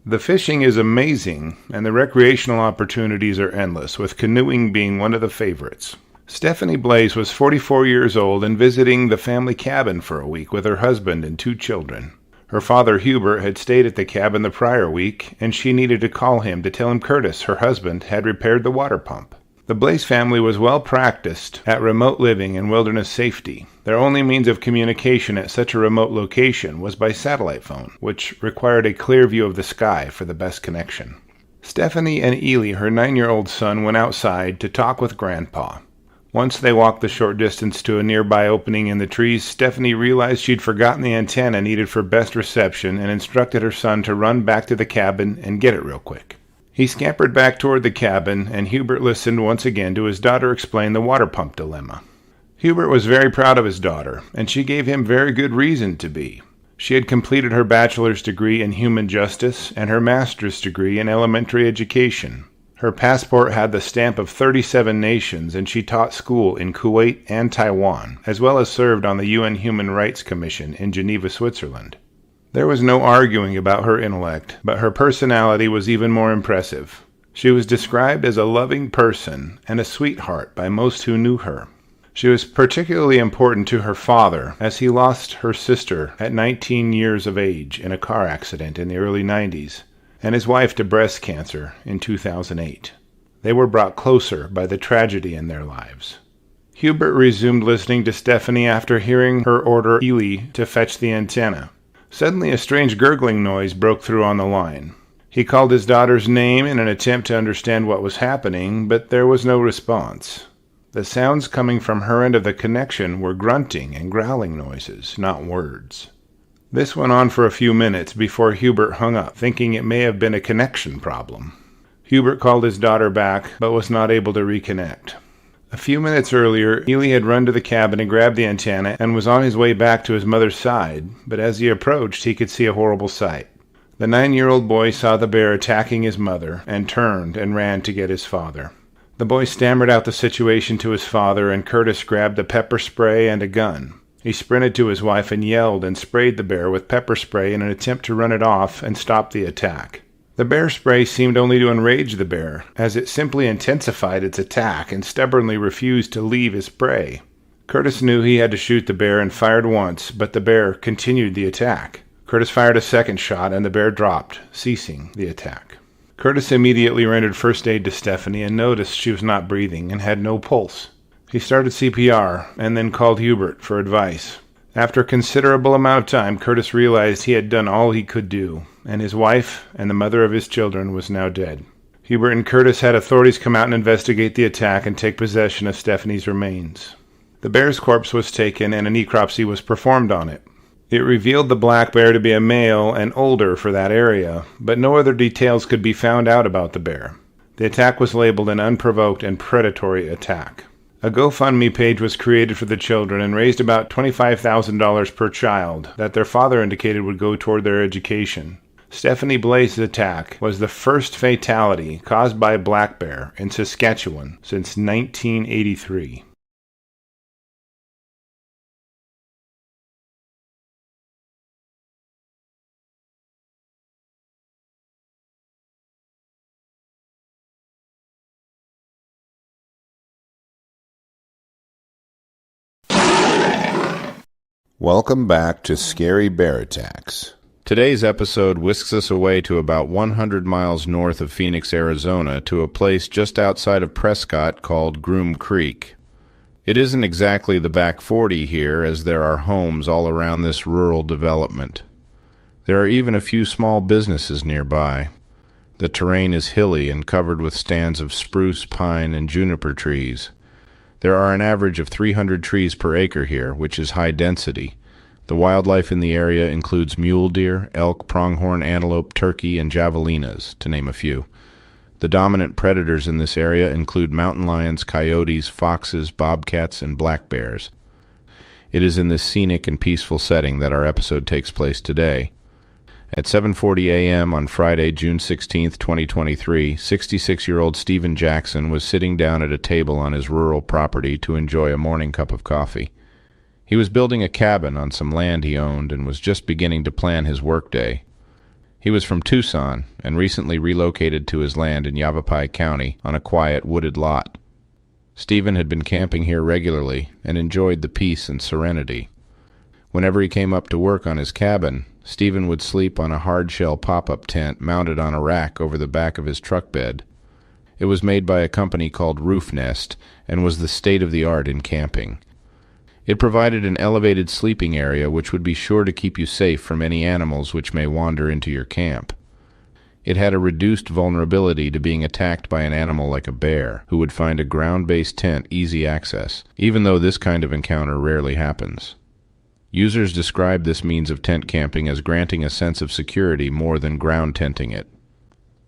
The fishing is amazing, and the recreational opportunities are endless, with canoeing being one of the favorites. Stephanie Blaze was 44 years old and visiting the family cabin for a week with her husband and 2 children. Her father, Hubert, had stayed at the cabin the prior week, and she needed to call him to tell him Curtis, her husband, had repaired the water pump. The Blaze family was well practiced at remote living and wilderness safety. Their only means of communication at such a remote location was by satellite phone, which required a clear view of the sky for the best connection. Stephanie and Ely, her 9-year-old son, went outside to talk with Grandpa. Once they walked the short distance to a nearby opening in the trees, Stephanie realized she'd forgotten the antenna needed for best reception and instructed her son to run back to the cabin and get it real quick. He scampered back toward the cabin, and Hubert listened once again to his daughter explain the water pump dilemma. Hubert was very proud of his daughter, and she gave him very good reason to be. She had completed her bachelor's degree in human justice and her master's degree in elementary education. Her passport had the stamp of 37 nations, and she taught school in Kuwait and Taiwan, as well as served on the UN Human Rights Commission in Geneva, Switzerland. There was no arguing about her intellect, but her personality was even more impressive. She was described as a loving person and a sweetheart by most who knew her. She was particularly important to her father, as he lost her sister at 19 years of age in a car accident in the early 90s, and his wife to breast cancer in 2008. They were brought closer by the tragedy in their lives. Hubert resumed listening to Stephanie after hearing her order Ely to fetch the antenna. Suddenly a strange gurgling noise broke through on the line. He called his daughter's name in an attempt to understand what was happening, but there was no response. The sounds coming from her end of the connection were grunting and growling noises, not words. This went on for a few minutes before Hubert hung up, thinking it may have been a connection problem. Hubert called his daughter back, but was not able to reconnect. A few minutes earlier, Ely had run to the cabin and grabbed the antenna and was on his way back to his mother's side, but as he approached, he could see a horrible sight. The 9-year-old boy saw the bear attacking his mother and turned and ran to get his father. The boy stammered out the situation to his father, and Curtis grabbed a pepper spray and a gun. He sprinted to his wife and yelled and sprayed the bear with pepper spray in an attempt to run it off and stop the attack. The bear spray seemed only to enrage the bear, as it simply intensified its attack and stubbornly refused to leave his prey. Curtis knew he had to shoot the bear and fired once, but the bear continued the attack. Curtis fired a second shot, and the bear dropped, ceasing the attack. Curtis immediately rendered first aid to Stephanie and noticed she was not breathing and had no pulse. He started CPR and then called Hubert for advice. After a considerable amount of time, Curtis realized he had done all he could do, and his wife and the mother of his children was now dead. Hubert and Curtis had authorities come out and investigate the attack and take possession of Stephanie's remains. The bear's corpse was taken and a necropsy was performed on it. It revealed the black bear to be a male and older for that area, but no other details could be found out about the bear. The attack was labeled an unprovoked and predatory attack. A GoFundMe page was created for the children and raised about $25,000 per child that their father indicated would go toward their education. Stephanie Blaze's attack was the first fatality caused by a black bear in Saskatchewan since 1983. Welcome back to Scary Bear Attacks. Today's episode whisks us away to about 100 miles north of Phoenix, Arizona, to a place just outside of Prescott called Groom Creek. It isn't exactly the back 40 here, as there are homes all around this rural development. There are even a few small businesses nearby. The terrain is hilly and covered with stands of spruce, pine, and juniper trees. There are an average of 300 trees per acre here, which is high density. The wildlife in the area includes mule deer, elk, pronghorn antelope, turkey, and javelinas, to name a few. The dominant predators in this area include mountain lions, coyotes, foxes, bobcats, and black bears. It is in this scenic and peaceful setting that our episode takes place today. At 7:40 a.m. on Friday, June 16, 2023, 66-year-old Stephen Jackson was sitting down at a table on his rural property to enjoy a morning cup of coffee. He was building a cabin on some land he owned and was just beginning to plan his workday. He was from Tucson and recently relocated to his land in Yavapai County on a quiet wooded lot. Stephen had been camping here regularly and enjoyed the peace and serenity. Whenever he came up to work on his cabin, Stephen would sleep on a hard-shell pop-up tent mounted on a rack over the back of his truck bed. It was made by a company called Roof Nest and was the state-of-the-art in camping. It provided an elevated sleeping area which would be sure to keep you safe from any animals which may wander into your camp. It had a reduced vulnerability to being attacked by an animal like a bear, who would find a ground-based tent easy access, even though this kind of encounter rarely happens. Users describe this means of tent camping as granting a sense of security more than ground tenting it.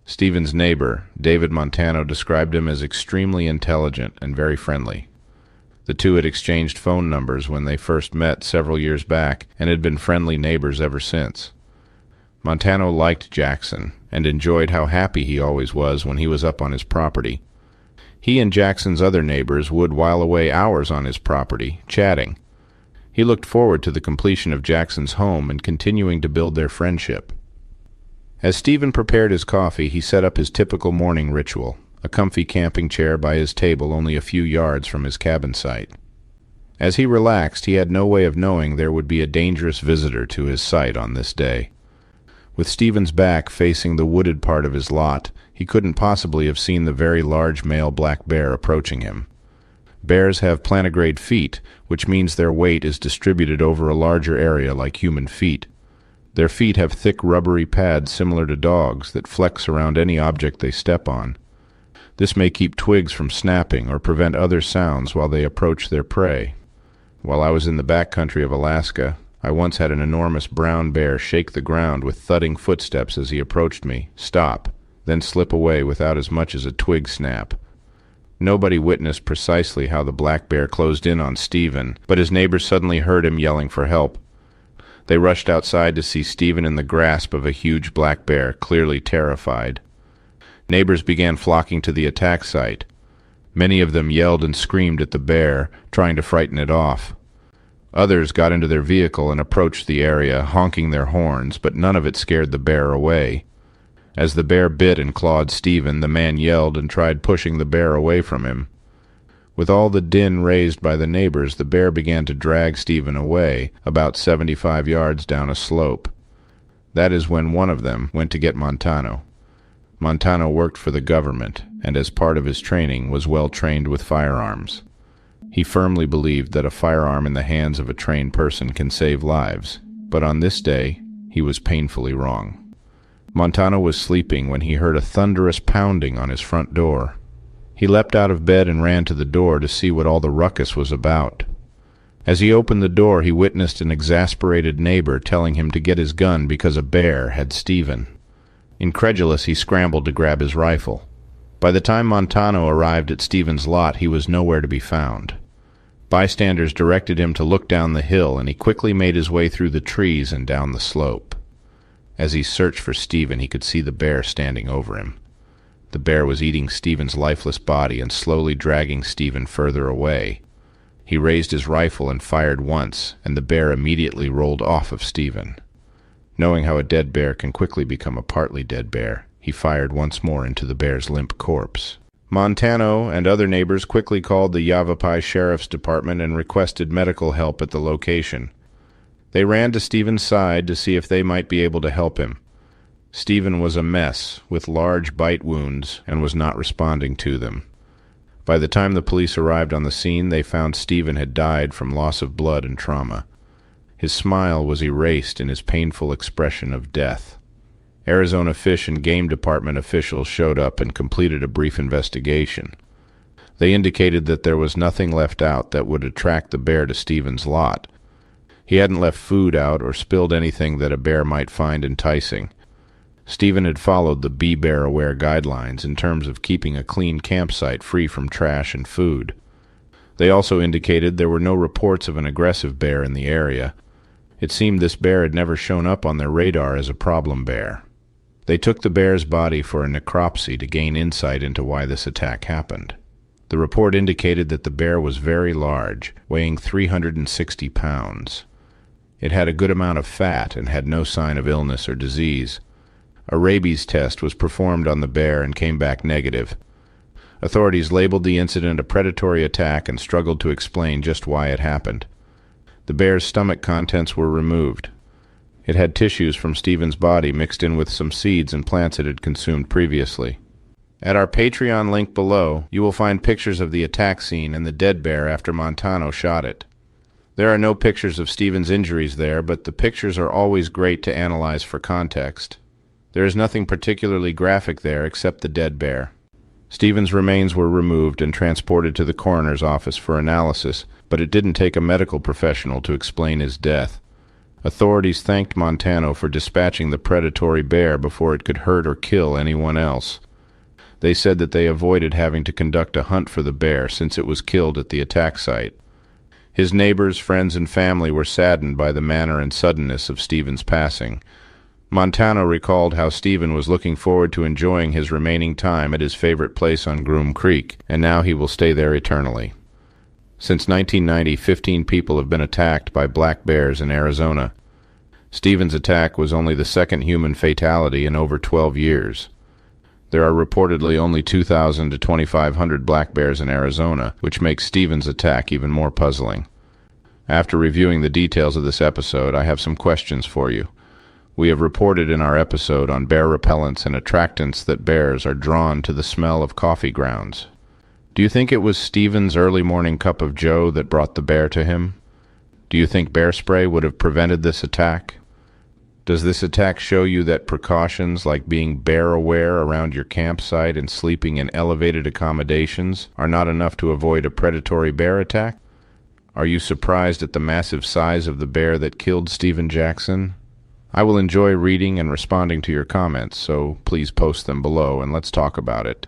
Stephen's neighbor, David Montano, described him as extremely intelligent and very friendly. The two had exchanged phone numbers when they first met several years back and had been friendly neighbors ever since. Montano liked Jackson and enjoyed how happy he always was when he was up on his property. He and Jackson's other neighbors would while away hours on his property, chatting. He looked forward to the completion of Jackson's home and continuing to build their friendship. As Stephen prepared his coffee, he set up his typical morning ritual, a comfy camping chair by his table only a few yards from his cabin site. As he relaxed, he had no way of knowing there would be a dangerous visitor to his site on this day. With Stephen's back facing the wooded part of his lot, he couldn't possibly have seen the very large male black bear approaching him. Bears have plantigrade feet, which means their weight is distributed over a larger area like human feet. Their feet have thick rubbery pads similar to dogs that flex around any object they step on. This may keep twigs from snapping or prevent other sounds while they approach their prey. While I was in the backcountry of Alaska, I once had an enormous brown bear shake the ground with thudding footsteps as he approached me, stop, then slip away without as much as a twig snap. Nobody witnessed precisely how the black bear closed in on Stephen, but his neighbors suddenly heard him yelling for help. They rushed outside to see Stephen in the grasp of a huge black bear, clearly terrified. Neighbors began flocking to the attack site. Many of them yelled and screamed at the bear, trying to frighten it off. Others got into their vehicle and approached the area, honking their horns, but none of it scared the bear away. As the bear bit and clawed Stephen, the man yelled and tried pushing the bear away from him. With all the din raised by the neighbors, the bear began to drag Stephen away, about 75 yards down a slope. That is when one of them went to get Montano. Montano worked for the government, and as part of his training was well trained with firearms. He firmly believed that a firearm in the hands of a trained person can save lives, but on this day, he was painfully wrong. Montano was sleeping when he heard a thunderous pounding on his front door. He leapt out of bed and ran to the door to see what all the ruckus was about. As he opened the door, he witnessed an exasperated neighbor telling him to get his gun because a bear had Stephen. Incredulous, he scrambled to grab his rifle. By the time Montano arrived at Stephen's lot, he was nowhere to be found. Bystanders directed him to look down the hill, and he quickly made his way through the trees and down the slope. As he searched for Stephen, he could see the bear standing over him. The bear was eating Stephen's lifeless body and slowly dragging Stephen further away. He raised his rifle and fired once, and the bear immediately rolled off of Stephen. Knowing how a dead bear can quickly become a partly dead bear, he fired once more into the bear's limp corpse. Montano and other neighbors quickly called the Yavapai Sheriff's Department and requested medical help at the location. They ran to Stephen's side to see if they might be able to help him. Stephen was a mess, with large bite wounds, and was not responding to them. By the time the police arrived on the scene, they found Stephen had died from loss of blood and trauma. His smile was erased in his painful expression of death. Arizona Fish and Game Department officials showed up and completed a brief investigation. They indicated that there was nothing left out that would attract the bear to Stephen's lot. He hadn't left food out or spilled anything that a bear might find enticing. Stephen had followed the Be Bear Aware guidelines in terms of keeping a clean campsite free from trash and food. They also indicated there were no reports of an aggressive bear in the area. It seemed this bear had never shown up on their radar as a problem bear. They took the bear's body for a necropsy to gain insight into why this attack happened. The report indicated that the bear was very large, weighing 360 pounds. It had a good amount of fat and had no sign of illness or disease. A rabies test was performed on the bear and came back negative. Authorities labeled the incident a predatory attack and struggled to explain just why it happened. The bear's stomach contents were removed. It had tissues from Stephen's body mixed in with some seeds and plants it had consumed previously. At our Patreon link below, you will find pictures of the attack scene and the dead bear after Montano shot it. There are no pictures of Stephen's injuries there, but the pictures are always great to analyze for context. There is nothing particularly graphic there except the dead bear. Stephen's remains were removed and transported to the coroner's office for analysis, but it didn't take a medical professional to explain his death. Authorities thanked Montano for dispatching the predatory bear before it could hurt or kill anyone else. They said that they avoided having to conduct a hunt for the bear since it was killed at the attack site. His neighbors, friends, and family were saddened by the manner and suddenness of Stephen's passing. Montano recalled how Stephen was looking forward to enjoying his remaining time at his favorite place on Groom Creek, and now he will stay there eternally. Since 1990, 15 people have been attacked by black bears in Arizona. Stephen's attack was only the second human fatality in over 12 years. There are reportedly only 2,000 to 2,500 black bears in Arizona, which makes Stephen's attack even more puzzling. After reviewing the details of this episode, I have some questions for you. We have reported in our episode on bear repellents and attractants that bears are drawn to the smell of coffee grounds. Do you think it was Stephen's early morning cup of joe that brought the bear to him? Do you think bear spray would have prevented this attack? Does this attack show you that precautions like being bear aware around your campsite and sleeping in elevated accommodations are not enough to avoid a predatory bear attack? Are you surprised at the massive size of the bear that killed Stephen Jackson? I will enjoy reading and responding to your comments, so please post them below and let's talk about it.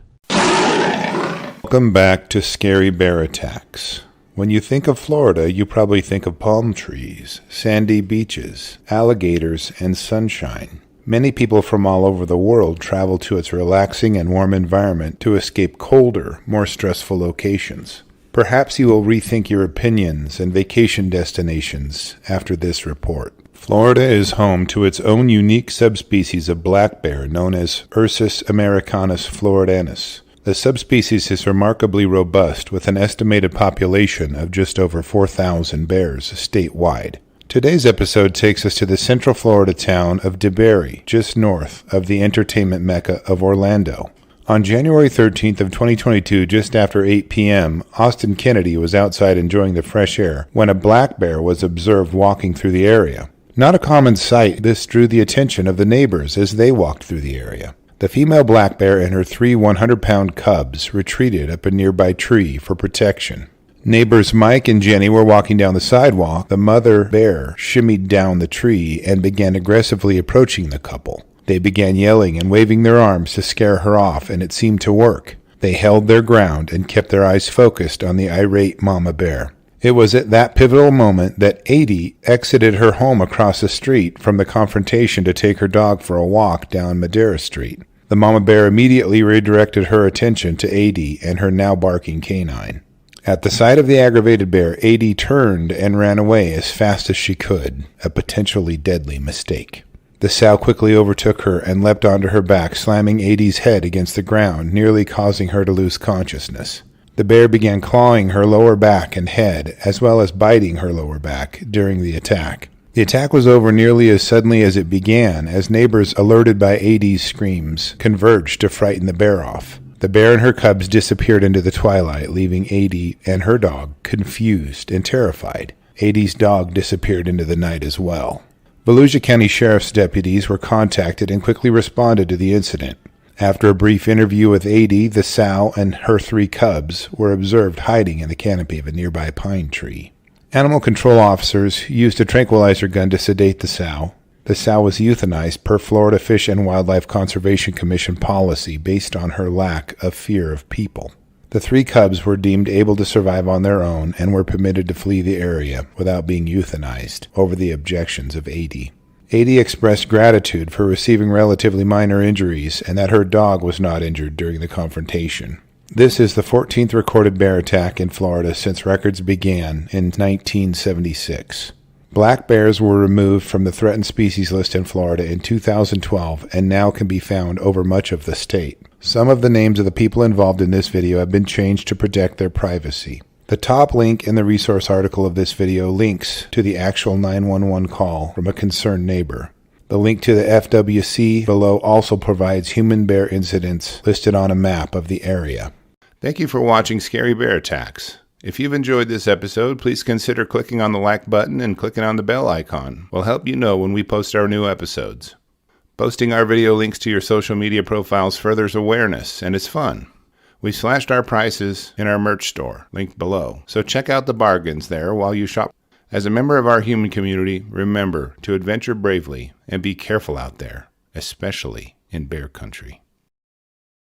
Welcome back to Scary Bear Attacks. When you think of Florida, you probably think of palm trees, sandy beaches, alligators, and sunshine. Many people from all over the world travel to its relaxing and warm environment to escape colder, more stressful locations. Perhaps you will rethink your opinions and vacation destinations after this report. Florida is home to its own unique subspecies of black bear known as Ursus americanus floridanus. The subspecies is remarkably robust, with an estimated population of just over 4,000 bears statewide. Today's episode takes us to the central Florida town of DeBary, just north of the entertainment mecca of Orlando. On January 13th of 2022, just after 8 p.m., Austin Kennedy was outside enjoying the fresh air when a black bear was observed walking through the area. Not a common sight, this drew the attention of the neighbors as they walked through the area. The female black bear and her 3 100-pound cubs retreated up a nearby tree for protection. Neighbors Mike and Jenny were walking down the sidewalk. The mother bear shimmied down the tree and began aggressively approaching the couple. They began yelling and waving their arms to scare her off, and it seemed to work. They held their ground and kept their eyes focused on the irate mama bear. It was at that pivotal moment that Adie exited her home across the street from the confrontation to take her dog for a walk down Madeira Street. The mama bear immediately redirected her attention to Adie and her now barking canine. At the sight of the aggravated bear, Adie turned and ran away as fast as she could, a potentially deadly mistake. The sow quickly overtook her and leapt onto her back, slamming Adie's head against the ground, nearly causing her to lose consciousness. The bear began clawing her lower back and head, as well as biting her lower back, during the attack. The attack was over nearly as suddenly as it began, as neighbors, alerted by Adie's screams, converged to frighten the bear off. The bear and her cubs disappeared into the twilight, leaving Adie and her dog confused and terrified. Adie's dog disappeared into the night as well. Volusia County Sheriff's deputies were contacted and quickly responded to the incident. After a brief interview with Adie, the sow and her 3 cubs were observed hiding in the canopy of a nearby pine tree. Animal control officers used a tranquilizer gun to sedate the sow. The sow was euthanized per Florida Fish and Wildlife Conservation Commission policy based on her lack of fear of people. The 3 cubs were deemed able to survive on their own and were permitted to flee the area without being euthanized over the objections of Adie. Adie expressed gratitude for receiving relatively minor injuries and that her dog was not injured during the confrontation. This is the 14th recorded bear attack in Florida since records began in 1976. Black bears were removed from the threatened species list in Florida in 2012 and now can be found over much of the state. Some of the names of the people involved in this video have been changed to protect their privacy. The top link in the resource article of this video links to the actual 911 call from a concerned neighbor. The link to the FWC below also provides human bear incidents listed on a map of the area. Thank you for watching Scary Bear Attacks. If you've enjoyed this episode, please consider clicking on the like button and clicking on the bell icon. We'll help you know when we post our new episodes. Posting our video links to your social media profiles furthers awareness, and it's fun. We slashed our prices in our merch store, linked below, so check out the bargains there while you shop. As a member of our human community, remember to adventure bravely and be careful out there, especially in bear country.